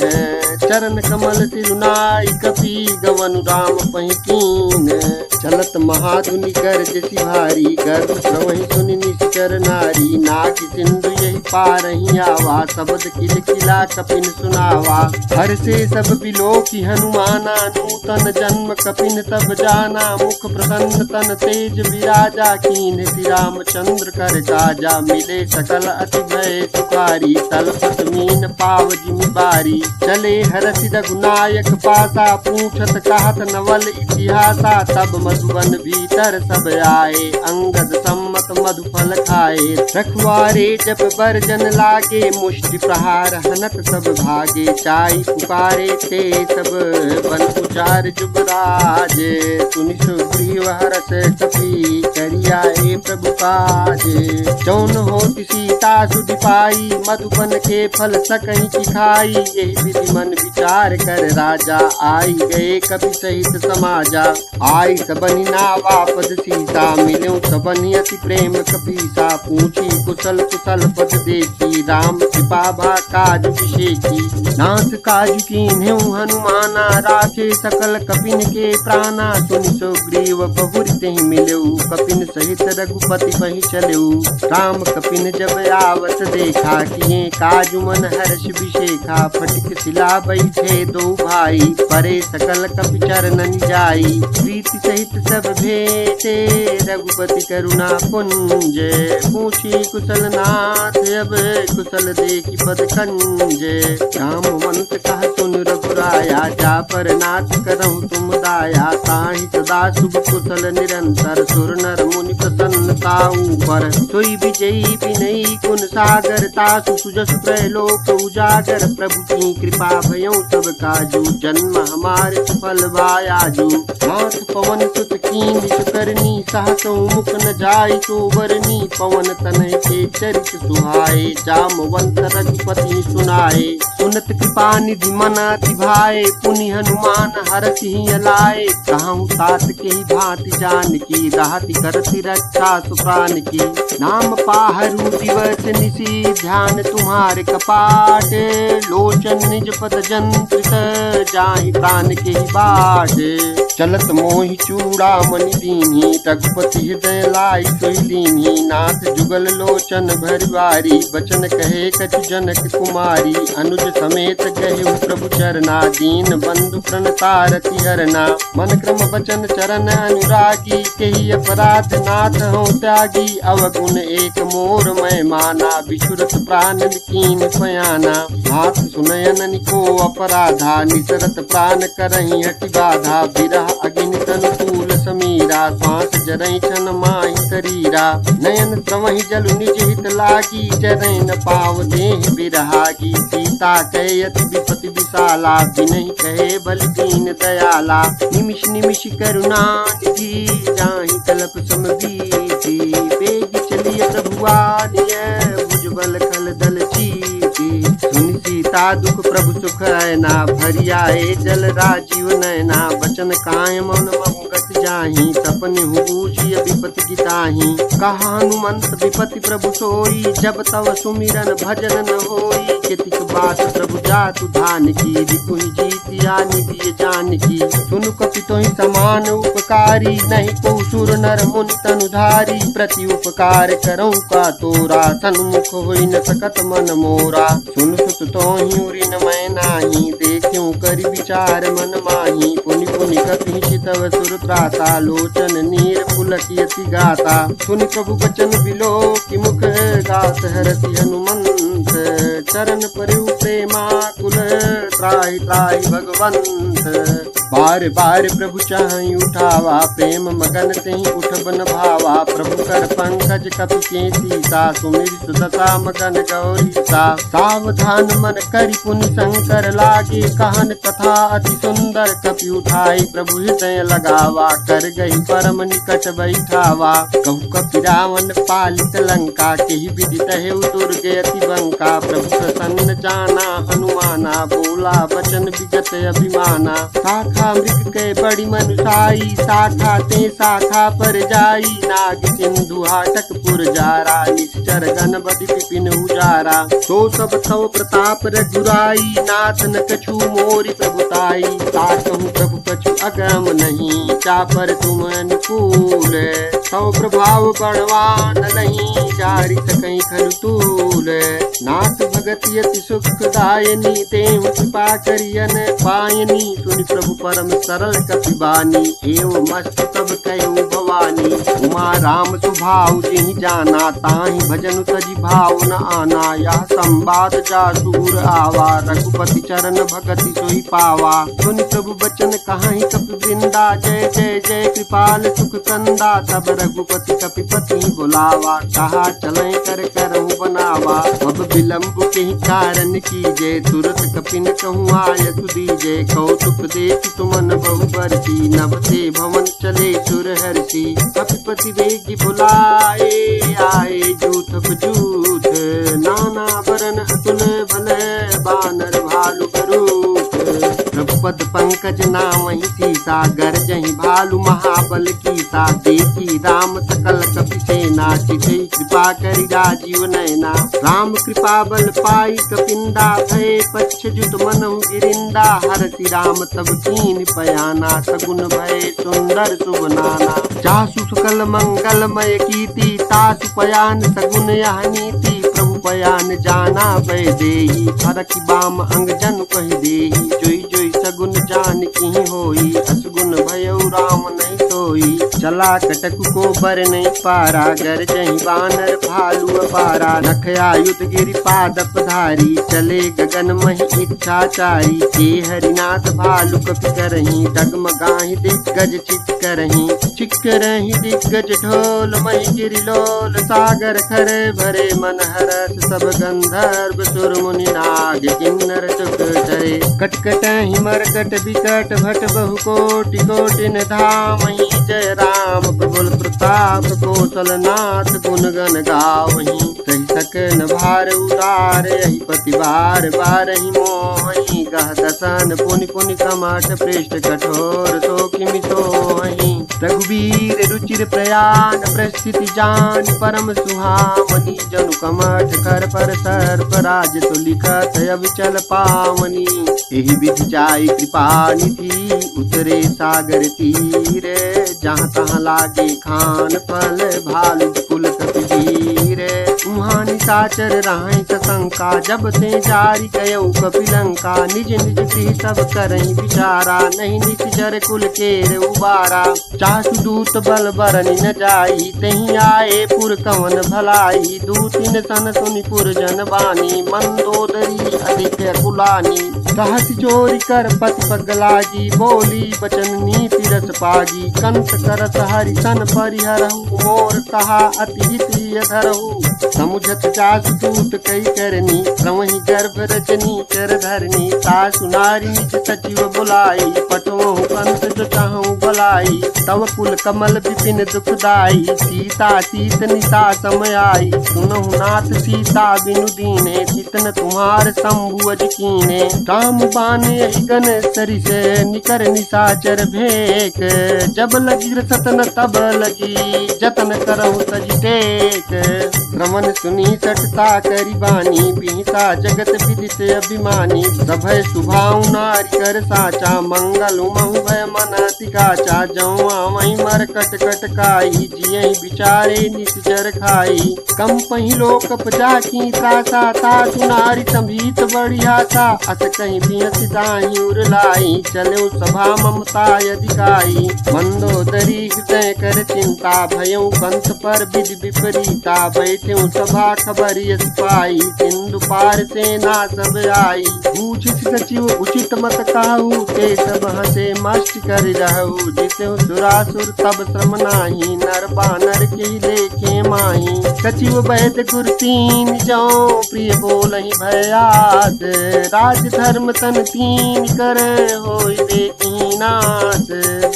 चरण कमल सिरुनाई, कपि गवन राम पहि कीन। चलत महाधुनि गर्ज सिभारी, गर्भ प्रवहि सुनि निश्चर नारी। नाग सिंधु यही पारहि आवा, शब्द किल किला कपिन सुनावा। हर से सब बिलोकी हनुमाना, नूतन जन्म कपिन तब जाना। मुख प्रसन्न तन तेज विराजा, कीन श्री रामचंद्र कर काजा। मिले सकल अति भय सुखारी, तलपत मीन पाव जिमि बारी। चले हरसि रघुनायक पासा, पूछत कहत नवल इतिहासा। तब मधुबन भीतर सब आए, अंगद सम्मत मधुफल खाए। रखवारे जब बरजन लागे, मुष्टि प्रहार हनत सब भागे। चाई पुकारे ते सब बन उचार जुबराज। सुनि सुग्रीव हरस कपि, करिया ए प्रभु काज। जौन होति सीता सुधि पाई, मधुबन के फल सकहि चिखाई। यही विधि मन विचार कर राजा, आई गए कपि सहित समाजा। आई सबनि नावा पद सीसा, मिल्यो सबनि अति प्रेम कपीसा। पूछी कुशल कुशल पद देखी, राम कृपा भा काज विशेषी। नाथ काज कीन्ह्यो हनुमाना, राखे सकल कपिन के प्राणा। सुनि सुग्रीव बहुरि तेहि मिल्यो, कपिन सहित रघुपति बहि चल्यो। राम कपिन जब आवत देखा, किए काजु मन हर्ष विशेखा। फटिक शिला बैठे दो भाई, परे सकल कपि चरणन जाई। प्रीति सहित सब भेटे, रघुपति करुणा पुंज। पूछी कुशल नाथ, अब कुशल देखि पद कंज। राम मंत कह सुन रघुराया, जा पर नाथ करहु तुम दाया। ताहि सदा शुभ कुशल निरंतर, सुर नर मुनि प्रसन्नता ऊपर। सोई विजयी विनयी गुण सागर, तासु सुजस त्रैलोक उजागर। प्रभु की कृपा भयउ सब काजू, जन्म हमारे सफल बायाजू। नाथ पवन सुत कीन करनी, सहसौ मुख न जाय तो बरनी। पवन तनय के चरित सुहाए, जामवंत रघुपति सुनाए। सुनत कृपा निधि मन अति भाए, पुनि हनुमान हरषि लाए। कहूँ तात के ही भांति जान की, राहति करति रक्षा सुप्रान की। नाम पाहरु दिवस निशि, ध्यान तुम्हारे कपाट। लोचन निज पद जंत्रित, जाहि प्राण के ही बाट। चलत मोहि चूड़ामणि दीन्ही, रघुपति हृदय लाई सोई लीन्ही। नाथ जुगल लोचन भरवारी, बचन कहे कछु जनक कुमारी। अनुज समेत कहे प्रभु चरना, दीन बंधु प्रणतारति हरना। मन क्रम बचन चरण अनुरागी, केहि अपराध नाथ हो त्यागी। अवगुण एक मोर मैं माना, बिछुरत प्राण कीन पयाना। हाथ सुनयन को अपराधा, निसरत प्राण करहि हटि बाधा। बिरह अग्नि तनुकूल समीरा, श्वास जरई छन माहि शरीरा। नयन श्रवहि जलु निज हित लागी, जरई न पाव देह बिरहागी। सीता कहे अति विपति विशाला, बिनहि कहे बलि दीन दयाला। निमिष निमिष करुणा निधि, जाहि कल्प सम बीति। बेग चलिय प्रभु आनिय, भुजबल खल दल चीति। सुनि सीता दुख प्रभु सुख ऐना, भरियाए जल राजीव नैना। बचन काय मौन महु गति जाहि, सपने हुबूझिय विपति गिताहि। कहा हनुमंत विपति प्रभु सोई, जब तव सुमिरन भजन न होई। केतिक बात प्रभु जातु धान की, रिपुहि जीतिया निबिय जान की। सुनु कपि तोहि समान उपकारी, नहीं को सुर नर मुनि तनुधारी। प्रति उपकार करऊँ का तोरा, सन्मुख होई न सकत मन मोरा। सुन सुत तोहि उरि न मैं नाही, देखियो करि विचार मन माही। पुनि पुनि कपि तव सुर त्राता, लोचन नीर पुलकियति गाता। सुनि प्रभु बचन बिलो कि मुख, गात हरति हनुमंत। चरण परु प्रेमा कुल, त्राहि त्राहि भगवंत। बार बार प्रभु चाहि उठावा, प्रेम मगन तेहि उठ बन भावा। प्रभु कर पंकज कपि के सीसा, सुमिर सुदशा मगन गौरीसा। सावधान मन करि पुनि शंकर लागे, कहन कथा अति सुंदर। कपि उठाई प्रभु हृदय लगावा, कर गई परम निकट बैठावा। कहु कपि रावण पालित लंका, केहि विदित हेउ दुर्ग अति बंका। प्रभु प्रसन्न जाना हनुमाना, बोला बचन विगत अभिमाना। शाखा मृग के बड़ी मनुषाई, शाखा ते शाखा पर जाई। नाग सिंधु हाटक पुर जारा, निश्चर गण बधि विपिन उजारा। सो सब तव प्रताप रघुराई, नाथ न कछु मोरि प्रभुताई। ताकहु प्रभु कछु अगम नहीं, चापर तुम अनुकूल। तव प्रभाव बड़वान नहीं, जारि सकई खलु तूल। नाथ भगति अति सुखदायनी, तेहु कृपा करियन पायनी। सुनि प्रभु परम सरल कपिबानी, एवं मस्त सब कयो भवानी। उमा राम सुभाव जिहि जाना, ताहि भजन तजि भाव न आना। यह संवाद जासूर आवा, रघुपति चरण भगति सोई पावा। सुनि प्रभु बचन कहाहि कपि वृंदा, जय जय जय कृपाल सुख कंदा। तब रघुपति कपिपति बुलावा, कहा चलें कर करहु बनावा। अब विलंब के कारण कीजय, तुरत कपिन कहूँ आय सुदीजय। कौतुक देख सुमन बहु बरसी, नभ से भवन चले सुर हर्षि। कपिपति वेगी बुलाए, आए जूथ बजूथ। नाना बरन अतुल भले, बानर भालु करूप। रघुपत पंकज नामहि सीसा, गरजहि भालु महाबल कीसा। देखी राम सकल कपि सेना, चितहि कृपा करि राजीव नयना। राम कृपा बल पाई कपिंदा, भय पच्छ्युत मनहु गिरिंदा। हरषि राम तब कीन पयाना, सगुन भय सुंदर शुभ नाना। जासु सकल मंगलमय कीर्ति, तासु पयान सगुन यह नीति। प्रभु पयान जाना भय देहि, फरकि बाम अंग जनु कहि देहि। जोई जोई सगुन जान किहि होई, असगुन भयउ राम नहीं सोई। चला कटकु को बर नहीं पारा, गरजहि बानर भालु अपारा। नखया युध गिरि पादप धारी, चले गगन महि इच्छाचारी। के हरिनाथ भालु कपि करहि, डगमगाहि दिग्गज चित करहि। चिक्करहि दिग्गज ढोल, महि गिरि लोल। सागर खरे भरे मन हरस, सब गंधर्व सुर मुनि नाग किन्नर चुक चरे। कटकटहि मरकट बिकट, भट बहु कोटि कोटिन धामहि। जय राम प्रबल प्रताप, कौशल नाथ गुण गण गावहि। सहि सकन भार उतारे, यही पति बार बारहि मोहि। गह दसन पुनि पुनि कमठ, पृष्ठ कठोर सो किमि सोहि। रघुवीर रुचिर प्रयाण, प्रस्थिति जान परम सुहामनी। जनु कमठ कर पर सर्प, राज तो लिखत अविचल पावनी। एहि विधि जाय कृपा निधि, उतरे सागर तीर। जहाँ तहाँ लागे खान फल, भालु कुल कपि वीर। उहाँ निशाचर राहि सशंका, जब ते जारी गयो कपिलंका। निज निज गृह सब करहि विचारा, नहीं निश्चर कुल केर उबारा। चासु दूत बल बरनि न जाई, तेहि आए पुर कवन भलाई। दूतिन सन सुनि पुर जन बानी, मंदोदरी अधिक कुलानी। कहसी चोरी कर पति पगलागी, बोली बचन नीति रस पागी। कंस करत हरि सन परिहरहु, मोर कहा अति हित धरहु। समुझत जासु दूत कई करनी, प्रवहि गर्भ रचनी कर धरनी। तासु नारी निज सचिव बुलाई, पटवहु कंस जो चाहूं भलाई। तव कुल कमल विपिन दुखदाई, सीता सीत निशा समय आई। सुनहु नाथ सीता बिनु दीने, चितन तुम्हार शंभु अज कीने। राम बाने गन सरिस, निकर निशाचर भेक। जब लगी सतन तब लगी, जतन करहु तज टेक। श्रवण सुनी सठता करि बानी, बिहिता जगत विदित अभिमानी। सभय सुभाउ नारी कर साचा, मंगल उमहु भय मन अति काचा। जौं आवहि मर कट कट काई, जियहि विचारे निश्चर खाई। कम पहि लोक जाकी त्रासा, तासु नारी संभीत बड़ी आशा। अस कहीं बिहस दाहि उरलाई, चलो सभा ममता अधिकाई। मंदोदरी हृदय कर चिंता, भयउ कंस पर विधि विपरीता। बैठ्यु सभा खबर यस पाई, सिंधु पार सेना सब आई। पूछ सचिव उचित मत कहू, ते सब हसे मस्त कर रहू। जितेहु सुरासुर तब श्रम नाही, नर बानर के लेखे माही। सचिव वैद गुर तीन जौ, प्रिय बोलहि भयास। राज धर्म तन तीन कर, होय देखी नास।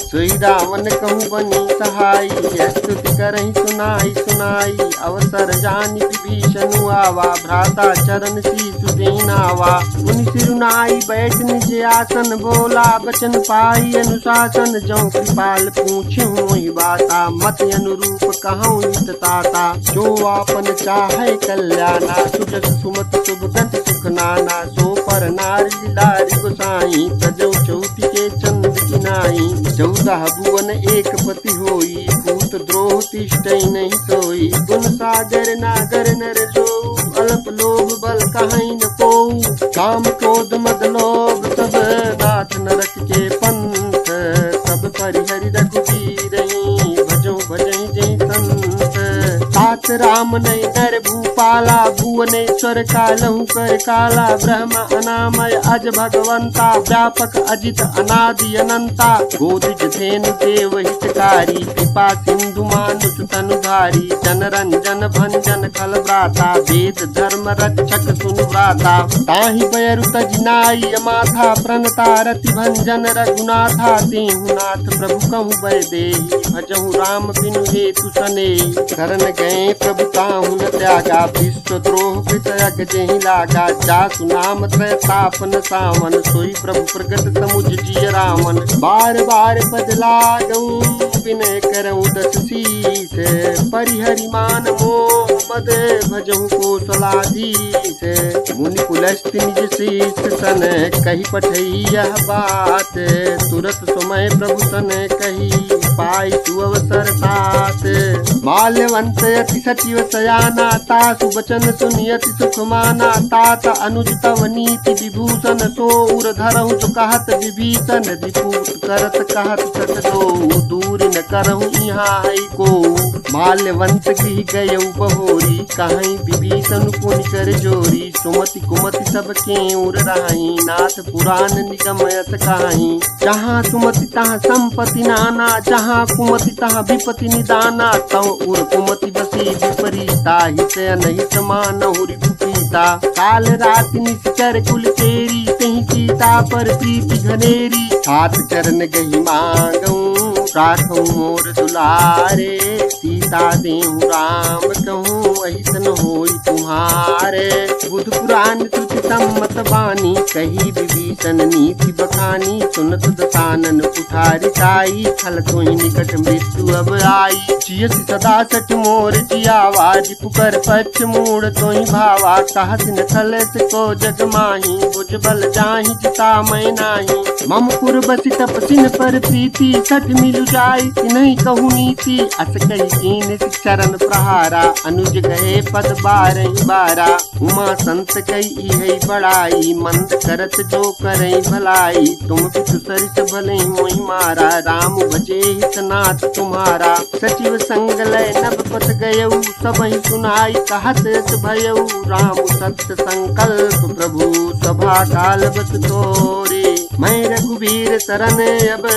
सोई रावण कहूँ बनी सहाई, स्तुति करहि सुनाई सुनाई। अवसर जानि विभीषण आवा, भ्राता चरण शीशु देनावा। मुनि सिरुनाई बैठ निज आसन, बोला बचन पाई अनुशासन। जौ कृपाल पूछ्यु मोहि बाता, मत अनुरूप कहूँ हित ताता। जो आपन चाहे कल्याणा, सुजस सुमत शुभ गति सुख नाना। सो पर नारी लारी गोसाई, तजौ चौति के चंद किनाई। 14 भुवन एक पति होई, भूत द्रोह तिष्ठै नहीं सोई। गुण सागर नागर नर जो, अल्प लोभ बल कहीं न को। काम क्रोध मद लोभ सब, नाथ नरक के पंथ। तात राम ने नर भूपाला, भुवनेश्वर कालहु कर काला, ब्रह्म अनामय अज भगवंता, व्यापक अजित अनादि अनंता, गोदिज धेनु देव हितकारी, कृपा सिंधु मानुष तनुधारी, जनरंजन भंजन खल व्राता, वेद धर्म रक्षक सुनु व्राता, ताहि बयरु तज नाई माथा, प्रणता रति भंजन रघुनाथा, तेहु नाथ प्रभु कहु बै देहि, भजहु राम बिनु हेतु सनेहि, शरण गए प्रभु ताहु न त्यागा, विश्व द्रोह कृतयक जेहि लागा, जासु नाम त्रय तापन सावन, सोई प्रभु प्रगट समुझ जिय रामन, बार बार पद लागऊं विनय करऊं दस शीस, परिहरि मान मोह मद भजहु कौशलाधीश, मुनि पुलस्त्य निज शीस सन, कही पठई यह बात, तुरत समय प्रभु सन कही, पाई सुअवसर तात, माल्यवंत अति सचिव सयाना, तासु वचन सुनि अति सुख माना, तात अनुज तव नीति विभूषण, सो उर धरहु जो कहत विभीषण, रिपुत करत कहत सत दो, दूर न करहु यहाँ है को, माल्यवंत गृह गयउ बहोरी, कहीं विभीषण पुनि कर जोरी, सुमति कुमति सब के उर रही, नाथ पुराण निगम यस कहीं, जहाँ सुमति तहाँ संपत्ति नाना, जहाँ कुमति तहाँ विपति निदाना, तव उर कुमति बसी विपरीता, हित अनहित मानहु रिपुपीता, काल राति निश्चर कुल तेरी, तही सीता पर प्रीति घनेरी, हाथ चरण गही मांगऊं राखऊं मोर दुलारे, सीता देहु राम कहूँ अहितन होई तुम्हारे, बुध पुराण श्रुति सम्मत बानी, कही विभीषण नीति बखानी, सुनत दसानन कुठारि ताई, छल तोहि निकट मृत्यु अब आई, जियसि सदा सठ मोर जियावा, पुकर पक्ष मूढ़ तोहि भावा, कहत न खलस को जग माही, बुझ बल जाहि जिता मैं नाही, मम पुर बसि तपसिन पर प्रीति, सठ मिलु जाई तिन्हि कहु नीति, अस कही कीन चरण प्रहारा, अनुज गए पद बारहि बारा, उमा संत कई है बड़ाई, मंद करत जो करई भलाई, तुम पितु सरिस भले मोहि मारा, राम भजे हित नाथ तुम्हारा, सचिव संग लय नभ पथ गयऊ, सबहि सुनाई कहत यस भयऊ, राम सत्य संकल्प प्रभु सभा काल बस तोरे, मैं रघुवीर शरण अब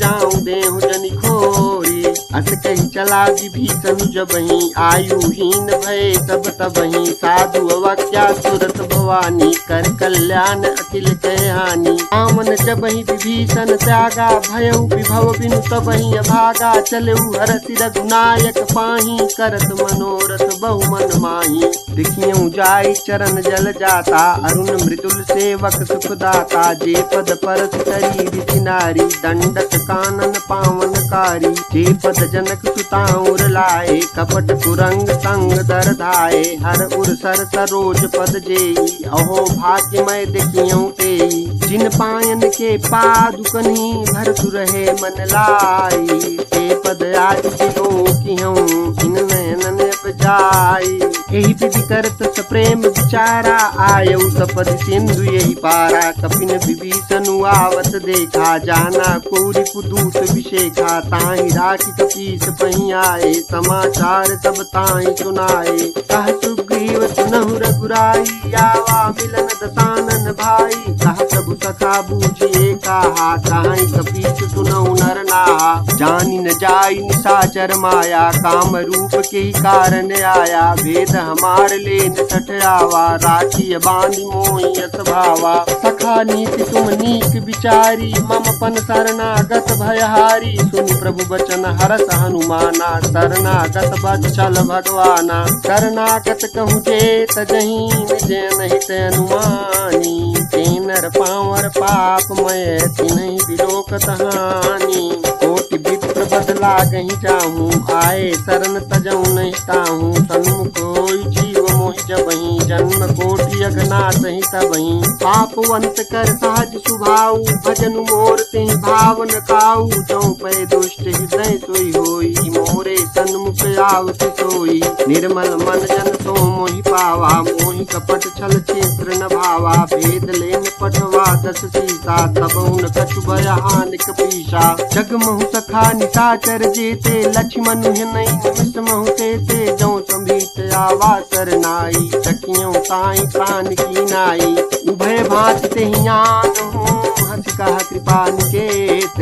जाऊं देहु जनि खोरी, अस कही चला विभीषण जबहि, आयुहीन भय सब तबहि, साधु अवाक्या सुरत भवानी, कर कल्याण अखिल कहानी, आमन जबहि विभीषण त्यागा, भयउ विभव बिनु तबहि अभागा, चलऊ हरसि रघुनायक पाही, करत मनोरथ बहु मन माही, दिखियऊ जाई चरण जल जाता, अरुण मृदुल सेवक सुखदाता, जे पद परस तरी ऋषि नारी, दंडक कानन पावनकारी, जे पद जनक सुताउर लाए, कपट कुरंग संग दर धाये, हर उर सर सरोज पद जेई, अहो भाग्यमय देखियऊ तेई, जिन पायन के पादुकनी भरतु रहे मन लाई, ते पद आज बिलोकिहऊं इन नयनन जाई, यही विधि करत सप्रेम विचारा, आयऊ सपद सिंधु यही पारा, कपिन विभीषण आवत देखा, जाना कोरि पुदूत विशेखा, ताहि राखी कपीस पही आए, समाचार सब ताहि सुनाए, कह सुग्रीव सुनहु रघुराई, आवा मिलन दसानन भाई, कह प्रभु सखा बूझिए कहा, ताहि कपीस सुनहु नर नाहा, जानि न जाई निशाचर माया, काम रूप के ही कारण आया, भेद हमार लेन सठ आवा, राखी बांधि मोहि यस भावा, सखा नीति तुम नीक विचारी, मम पन शरणागत भयहारी, सुनि प्रभु बचन हरस हनुमाना, शरणागत बच्चल भगवाना, शरणागत कहूँ जे तजहि निज निहित अनुमानी, तेनर पावर पापमय तिन्हि बिलोकत हानि, कोटि विप्र बदला गहि जाहूँ, आए शरण तजऊ नहीं ताहूँ, सन्मुख होई जीव मोहि जबहि, जन्म कोटि अघनाथ ही तबहि, पापवंत कर सहज सुभाऊ, भजन मोर तेहि भावन काऊ, जौ पै दुष्ट हृदय सोई होई, मोरे सन्मुख आवति सोई, निर्मल मन जन सो मोहि आवा, मोहि कपट छल क्षेत्र न भावा, भेद लेन पठवा 10 सीसा, तब उन कछु भय हानिक पीसा, जगमहु सखा निशाचर जेते, लक्ष्मण नहीं निमिष महु तेते, जो संभीत आवा सरनाई, सखियों ताई प्राण की नाई, उभय भांति तेहियान हूँ हंस कहा कृपा निकेत,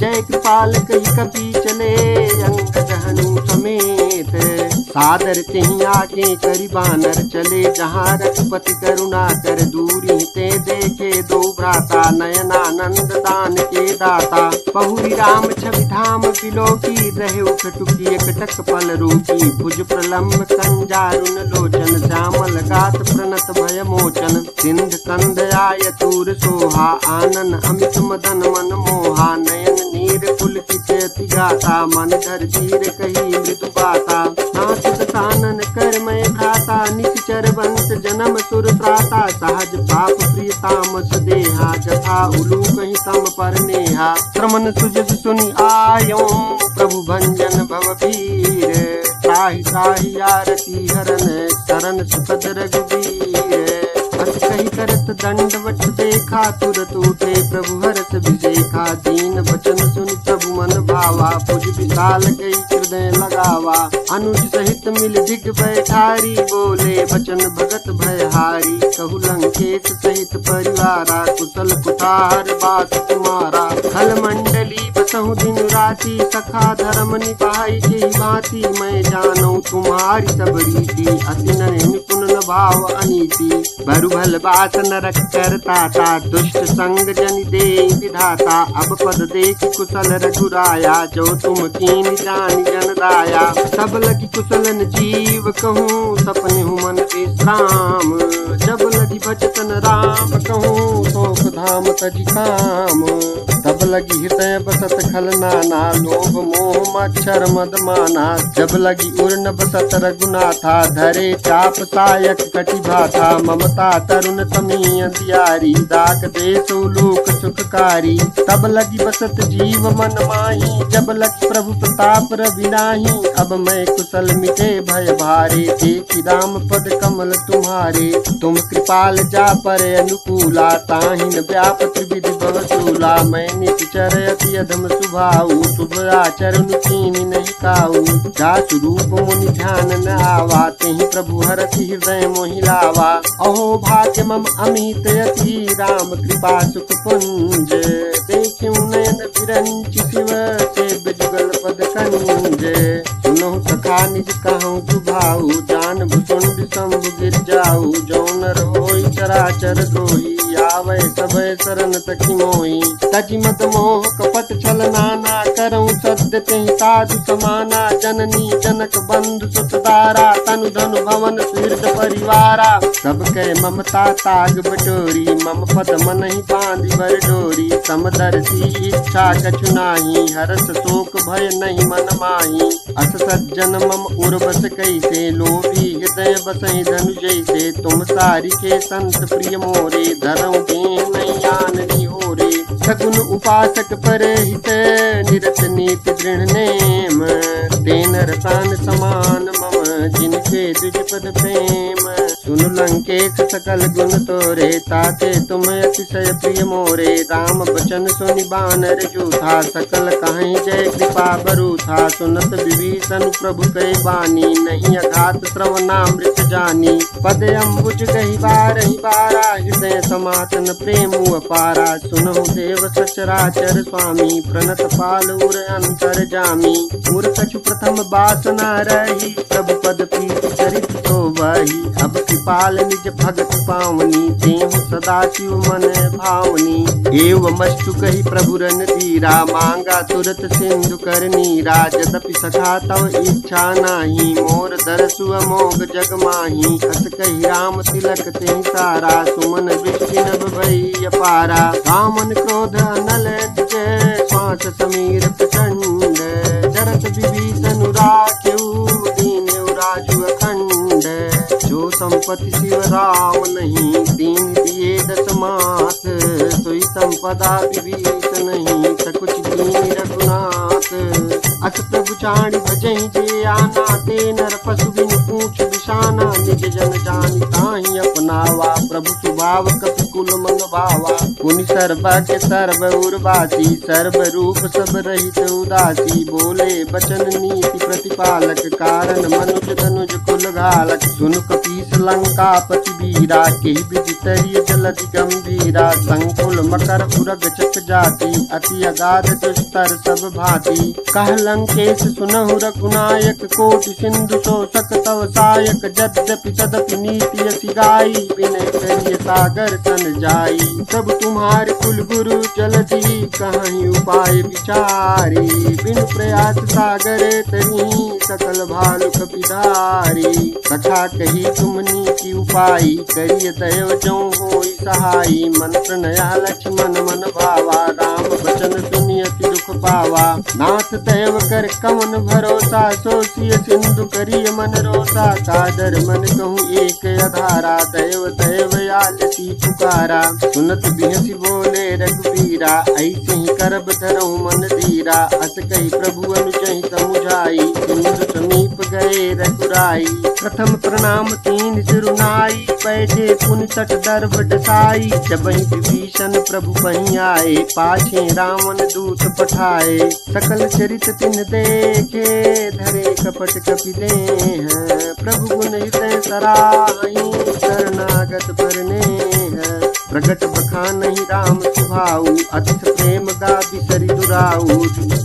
जय कृपाल कही कपि चले अंगद हनु समेत, सादर तेहि आगे करि बानर चले, जहाँ रघुपति करुणा कर दूरी ते देखे, दो भ्राता नयनानंद दान के दाता, पहुरी राम छवि धाम बिलोकी, रहे उठटुकी एकटक पल रूकी, भुज प्रलम्ब कंजारुन लोचन, श्यामल गात प्रणत भय मोचन, सिंध कंद आय तूर सोहा, आनन अमित मदन मन मोहा, नयन नीर पुलकित अति गाता, मन धर धीर कही मृदु बाता, नाथ सानन कर मैं भ्राता, निश्चर वंश जन्म सुर त्राता, सहज पाप प्रिय तामस देहा, जथा उलू कहीं तम पर नेहा, श्रमन सुजस सुनि आयो, प्रभु भंजन भव भीर, त्राहि त्राहि आरती हरन, शरण सुखद रघुबीर, अस कही करत दंडवत देखा, तुरत उठे प्रभु हरस विदेखा, दीन वचन सुनि प्रभु मन भावा, भुज विशाल कई हृदय लगावा, अनुज सहित मिल दिग बैठारी, बोले वचन भगत भयहारी, कहु लंकेश सहित परिवारा, कुशल कुठार बास तुम्हारा, खल मंडली बसहु दिन राति, सखा धर्म निभाई के भांति, मैं जानू तुम्हारी सब रीति, अति निपुण न भाव अनीति, भरु भल बास नरक करता था, दुष्ट संग जन दे विधाता, अब पद देख कुशल रघुराया, जो तुम कीन जान जन दाया, सब लगी कुशलन जीव कहूँ, सपने हूँ मन विश्राम, जब लगी भजतन राम कहूँ, शोक धाम तजी काम, तब लगी हृदय बसत खल नाना, लोभ मोह मच्छर मद माना, जब लगी उर्न बसत रघुनाथा, धरे चाप सायक कटि भाथा, ममता तरुण तमी अंधियारी, दाक देश लोक सुखकारी, तब लगी बसत जीव मन माही, जब लगी प्रभु प्रताप रवि नाही, अब मैं कुशल मिटे भय भारे, देखी राम पद कमल तुम्हारे, तुम कृपाल जा पर अनुकूला, ताहिन व्याप त्रिविधि भवसूला, मैं निचर अति अधम स्वभाव, शुभ आचरण कीनी नहीं काऊ, जा स्वरूप मुनि ध्यान न आवा, तेहि प्रभु हरति हृदय मोहि लावा, अहो भाग्य मम अमित अति, राम कृपा सुख पुंज, देखियो नयन विरंचि शिव से जुगल पद कंज, सुनहु सखा निज कहूँ सुभाऊ, जान भुसुंड शंभु गिर जाऊ, जो नर होई चराचर द्रोही, आवे सभय शरण तकी मोही, तजी मद मोह कपट छल नाना, करऊँ सद्य तेहि साधु समाना, जननी जनक बंधु सुतदारा, तनु धनु भवन सुहृद परिवारा, सब कह ममता ताग बटोरी, मम पद मन ही बांधी बर डोरी, समदर्शी इच्छा कछु नाही, हरस शोक भय नहीं मन माही, अस सज्जन मम उर्वस कैसे, लोभी हृदय बसहि धनु जैसे, तुम सारी के संत प्रिय मोरे, धरऊँ देह नहीं आननी हो रे, सगुन उपासक पर हित, निरत नीति दृढ़ नेम, तेन रसान समान मम, जिनके द्विज पद प्रेम, सुन लंकेश सकल गुण तोरे, ताते तुम अतिशय प्रिय मोरे, राम बचन सुनि बानर जूथा, सकल कहीं जय कृपा बरूथा, सुनत विभीषण प्रभु कै बानी, नहीं अघात श्रवणामृत जानी, पद अम्बुज गही बारहि बारा, हृदय समातन प्रेम अपारा, सुनहु देव सचराचर स्वामी, प्रणत पाल उर अंतर जामी, उर कछु प्रथम बासना रही, प्रभु पद प्रीत चरित तो वही, अब कृपाल निज भगत पावनी, तेहु सदा शिव मन भावनी, एवमस्तु कही प्रभु रन धीरा, मांगा तुरत सिंधु कर नीरा, यद्यपि सखा तव इच्छा नाही, मोर दरसु अमोघ जग माही, अस कही राम तिलक तेहि सारा, सुमन वृष्टि नभ भई अपारा, कामन क्रोध अनल जय, श्वास समीर प्रचंड, जरत विभीषण राख्यऊ, दीन राजु अखंड, जो संपत्ति शिव राम नहीं, दीन दिए दस मात, सोई संपदा विभीषण नहीं, सकुच दीन रघुनाथ, अस प्रभु चाणि भजहि जे आना, ते नर पशु बिन पूछ बिशाना, निज जन जान पाव कपि कुल मन भावा। पुनि सर्वज्ञ सर्व उर्वासी सर्व रूप सब रहित उदासी। बोले बचन नीति प्रतिपालक कारण मनुज तनुज कुल घालक। सुनु कपीस लंका पति वीरा केहि विधि तरिय जलधि गंभीरा। संकुल मकर उरग चक जाति अति अगाध दुस्तर सब भांति। कह लंकेश सुनहु रघुनायक कोटि सिंधु शोषक तव सायक। यद्यपि तदपि नीति यसी गाई विनय करिय सागर तन जाई। सब तुम्हारे कुल गुरु जलधि कहीं उपाय विचारी। बिनु प्रयास सागर तरी सकल भालु कपिधारी। कथा कही तुम नीति उपाई करिय दैव जो होई सहाई। मंत्र नया लक्ष्मण मन भावा राम बचन सुनि अति दुख पावा। नाथ दैव कर कवन भरोसा सो सिय सिंधु करिय मन रोसा। कादर मन कहूँ एक अधारा दैव दैव आलसी पुकारा। सुनत बिहसी बोले रघुबीरा ऐसे ही करब धरऊ मन धीरा। अस कही प्रभु अनुजहि समुझाई सिंधु समीप गए रघुराई। प्रथम प्रणाम तीन सिरुनाई बैठे पुनि तट दर्भ डसाई। जबहि विभीषण प्रभु पहीं आए पाछे रावण दूत पठाए। सकल चरित तिन देखे धरे कपट कपि देह। प्रभु गुण हृदय सराहि शरणागत परनेह। प्रगट बखानहि राम सुभाऊ अतिश प्रेम गाबि सरि दुराऊ।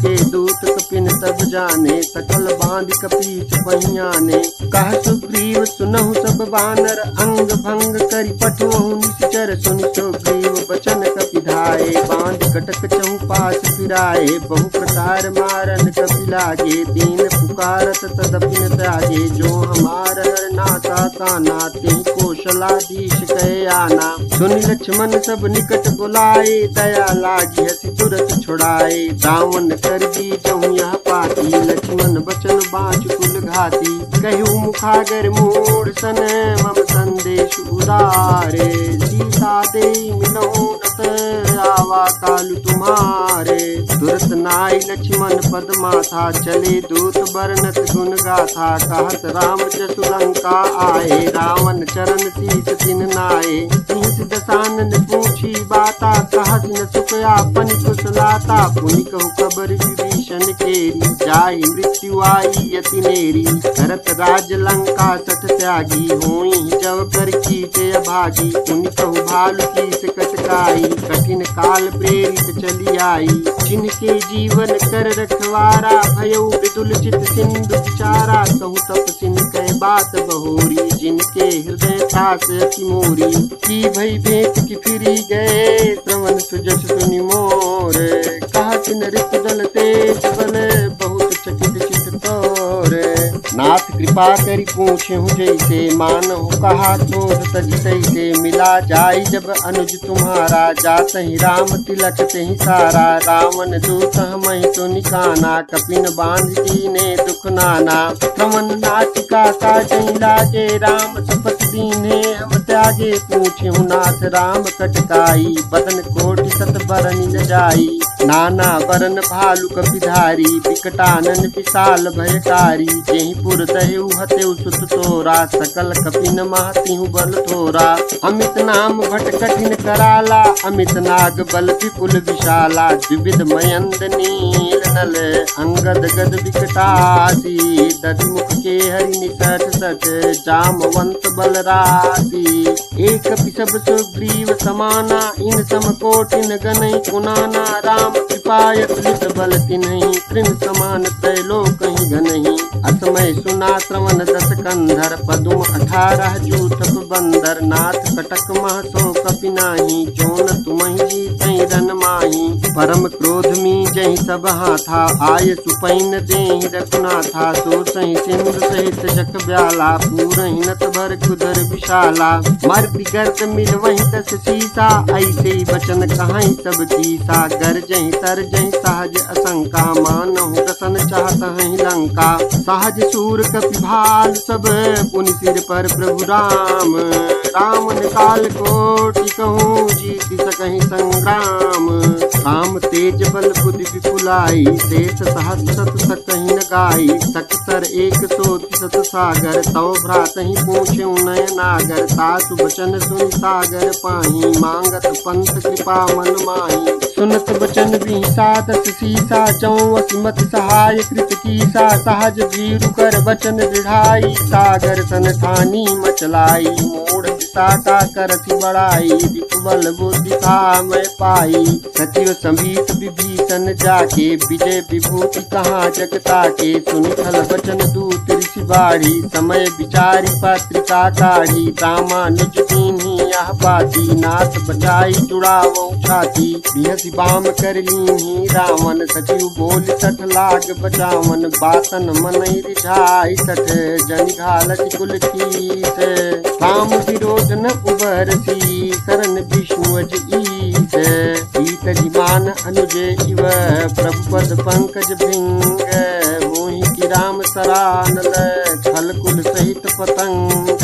के दूत कपिन सब जाने सकल बांध कपीस पहियाने। कह सुग्रीव सुनहु सब बानर अंग भंग करि पठुहु निश्चर। सुनि सुग्रीव बचन कपि धाये बांध कटक चहु पास फिराए। बहु प्रकार मारन कपि लागे दीन पुकारत तदपि न त्यागे। जो हमार हर नासा ताना तेहि कौशलाधीश कहे आना। सुनि लक्ष्मण सब निकट बुलाए दया लागी हसी तुरत छुड़ाए। रावण कर दी जहु यह पाती लक्ष्मण बचन बाँच कुल घाती। कहु मुखागर मूढ़ सन मम संदेश उदारे। सीता दे मिलहु नत आवा कालु तुम्हारे। तुरत नाई लक्ष्मण पद माथा चले दूत बरनत गुण गाथा। कहत राम जसु लंका आए रावण चरण शीस तिन नाये। दसानन पूछी बाता कहत न सुख आपन कुशलाता। पुनि कहु खबर विभीषण केरी जाहि मृत्यु आई यति नेरी। करत राज लंका सठ त्यागी होई जब कर कीटे अभागी। पुनि कहु भालु कीस कटकाई कठिन काल प्रेरित चली आई। जिनके जीवन कर रखवारा भयउ विदुल चित सिंधु विचारा। कहु तप सिन कह बात बहोरी जिनके हृदय ठास अति मोरी। की भई भेंट की फिरी गए श्रवण सुजस सुनि मोर। कहा किन ऋतुदल तेज बल बहुत चकित चित तोर। नाथ कृपा करि पूछहु जैसे मानहु कहा क्रोध तजि तैसे। मिला जाई जब अनुज तुम्हारा जातहि राम तिलक तेहि सारा। रावण दूत हमहि तो निकाना कपिन बांध दीने दुख नाना। श्रवण नाटिका काटहि लागे राम शपथ दीने हम त्यागे। पूछहु नाथ राम कटकाई बदन कोटि सत बरनि न जाई। नाना बरन भालु कपिधारी विकटानन विशाल भयकारी। जेहि पुर दहेउ हतेउ सुत तोरा सकल कपिन महतिहु बल थोरा। अमित नाम भट कठिन कराला अमित नाग बल विपुल विशाला। द्विविध मयंद नील नल अंगद गद विकटासी। दधिमुख के हरि निसठ सठ जामवंत बल राशि। एक सब सुग्रीव समाना इन सम कोटिन गनहि कुनाना। राम कृपायत लित बल तिन्हि तृण समान त्रैलोकहि घनहि। असमय सुना श्रवण दस कंधर पदुम 18 जूथप बंदर। नाथ कटक मह सो कपि नाही जोन तुमहि जीतहि रन माही। परम क्रोध मी जहि सब हाथा आय सुपैन देहि रघुनाथा। सो सहि सिंधु सहित जख ब्याला पूरहि नत भर कुदर विशाला। मर बिगर्द मिल वहीं दस सीसा ऐसे बचन कहाई सब कीसा। गरजहि तरजहि सहज असंका मानहु दसन चाहत हहि लंका। सहज सूर कपि भाल सब पुनि सिर पर प्रभु राम। राम निकाल कोटि कहूँ जीत सकहि संग्राम। काम तेज बल बुद्धि विपुलाई शेष सहस्र सत सकहि न गाई। सकसर एक सोति सत सागर तव भ्रातहि पूछे नय नागर। तासु बचन सुनि सागर पाही मांगत पंथ कृपा मन माही। सुनत बचन बिहसा दस सीसा चौं असिमत सहाय कृत कीसा। सहज भीरु कर बचन दृढ़ाई सागर सन ठानी मचलाई। मूढ़ दिशा का करति बड़ाई विपुबल बुद्धि था मैं पाई। सचिव समीत विभीषण जाके विजय विभूति कहाँ जगता के। सुनि खल बचन दूत ऋषि बाढ़ी समय विचारी पत्रिका काढ़ी। रामानुज दीन्ही यह बाती नाथ बचाई जुड़ावो छाती। बिहसी बाम कर लीन्ही रावण सचिव बोल सठ लाग बचावन। बातन मनहि रिझाई सठ जनि घालति कुल कीस। राम विरोध न उबरसी शरण विष्णु अज ईस। ईत जिमान अनुजे इव प्रभु पद पंकज भृंग। मोहि की राम सरानल छल कुल सहित पतंग।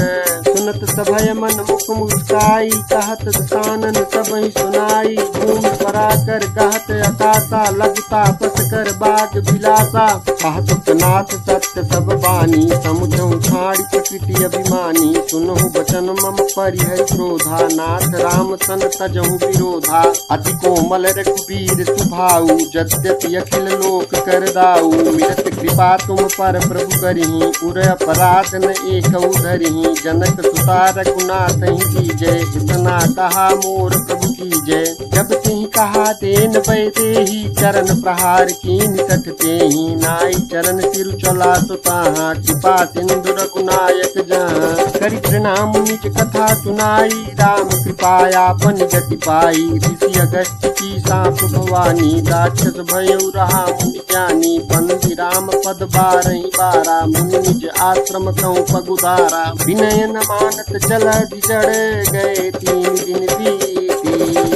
सुनत सभय मन मुख मुस्काई कहत दसानन सबहि सुनाई। भूमि पराकर कहत अकाशा लगता पस कर बाग बिलासा। कहत नाथ सत्य सब बानी समुझऊ छाड़ी प्रकृति अभिमानी। सुनहु बचन मम परिहरि क्रोधा नाथ राम सन तजहु विरोधा। अति कोमल रघुबीर सुभाऊ यद्यपि अखिल लोक कर दाऊ। मिलत कृपा तुम पर प्रभु करही उर अपराध न एकऊ धरही। जनक सुता रघुनाथ ही कीजय इतना कहा मोर प्रभु कीजय। जब तिहि कहा तेन बैदेही चरण प्रहार कीन सठ तेहि। नाई चरण सिरु चला सुताहा कृपा सिंधु रघुनायक जहाँ। करि प्रणाम निज कथा सुनाई राम कृपायापन गति पाई। ऋषि अगस्त्य की साप भवानी राक्षस भयउ रहा मुनि ज्ञानी। बंदी राम पद बारहि बारा मुनि निज आश्रम कहूँ पगुदारा। विनय न मानत जलधि जड़ गए 3 दिन बीती।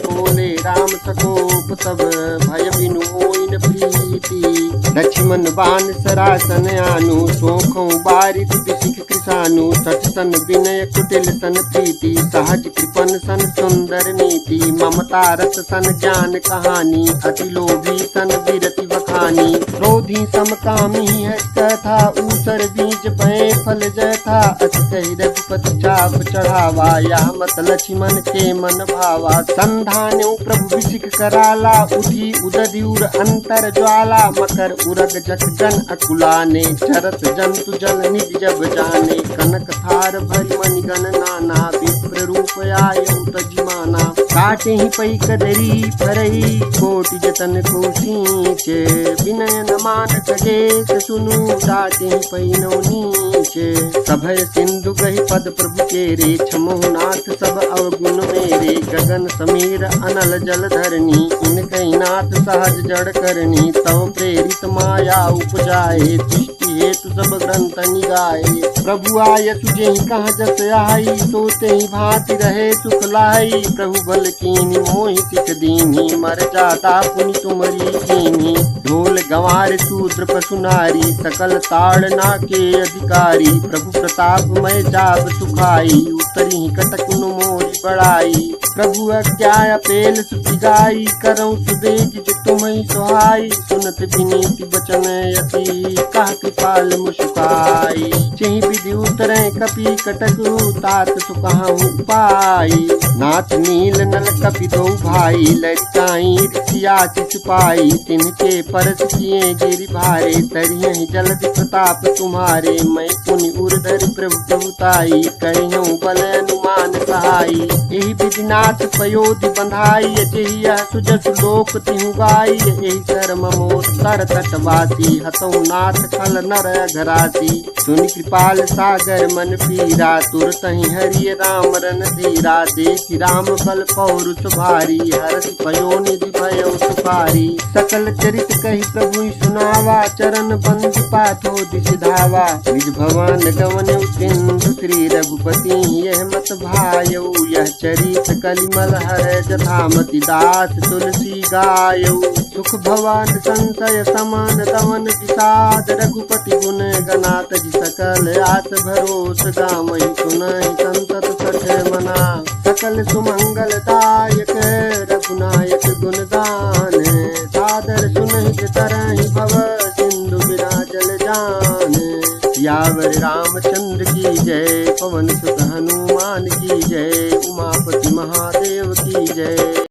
बोले राम सकोप तब भय बिनु होई न प्रीति। लक्ष्मण बान सरासन आनु सोखों बारित बिसिख कृसानु। सठ सन विनय कुटिल सन प्रीति सहज कृपन सन सुंदर नीति। ममता रस सन ज्ञान कहानी अति लोभी सन विरति बखानी। क्रोधी समकामी है कथा ऊसर बीज भय फल जय था। अति कही रघुपति चाप चढ़ावा यह मत लक्ष्मण के मन भावा। संधान्यो प्रभु विसिख कराला उठी उदधि उर अंतर ज्वाला। मकर उरग जख जन अकुलाने चरत जंतु जल निधि जब जाने। कनक थार भरि मणिगण नाना विप्र रूप आयु तजिमाना। काटे ही पई कदरी फरई कोटि जतन को सींचे। विनय न मान खगेश सुनु डाटे ही पई नौ नीचे। सभय सिंधु गहि पद प्रभु केरे छमोह नाथ सब अवगुण मेरे। गगन समीर अनल जल धरनी इनकहि नाथ सहज जड़ करनी। तव प्रेरित माया उपजाए दृष्टि हेतु सब ग्रंथ निगाए। प्रभु आय तुझे कहाँ जस आई सोते ही भांति रहे सुख लाई। प्रभु बल कीनी मोहि सिख दीनी मर जाता पुनि तुमरी कीनी। ढोल गंवार शूद्र पशु नारी सकल ताड़ना के अधिकारी। प्रभु प्रताप मय जाब सुखाई उतरी कटक नु मोरी बड़ाई। प्रभु अज्ञा पेल सुति गाई करऊँ सुबेज तुम्हें सुहाई। सुनत विनीति बचन यति कह कृपाल मुस्काई। चहि विधि उतरे कपि कटक तात सुकहु पाई। नाथ नील नल कपि दो भाई लड़काई ऋषियाति सिपाही। तिनके परस किए गिरि भारे तरियहि जलधि प्रताप तुम्हारे। मैं पुनि उर्धर प्रभु प्रभुताई करिहूँ बल अनुमान सहाई। यही विधि नाथ पयोधि बंधाई जेहि यह सुजस लोक तिहु गाई। यही शर्म मोर तर तटवासी हतौ नाथ खल नर घरासी। सुनि कृपाल सागर मन पीरा तुरत ही हरि राम रन धीरा। देखि राम बल पौरुष भारी हर्ष भयो निधि भयो सुखारी। सकल चरित कही प्रभु सुनावा चरण बंद पाथो दिश धावा। निज भवन गवन सिंधु श्री रघुपति यह मत भायौ। यह चरित कलिमल हर जथामति दास तुलसी गायौ। सुख भवन संशय समान दवन विषाद रघुपति गुण गनात जी सकल आस भरोस गावहि सुनहि संतत संकट मना। सकल सुमंगलदायक रघुनायक गुणगान, सादर सुनहित तरहि भव सिंधु बिना जल जान। सियावर रामचंद्र की जय, पवन सुत हनुमान की जय, उमापति महादेव की जय।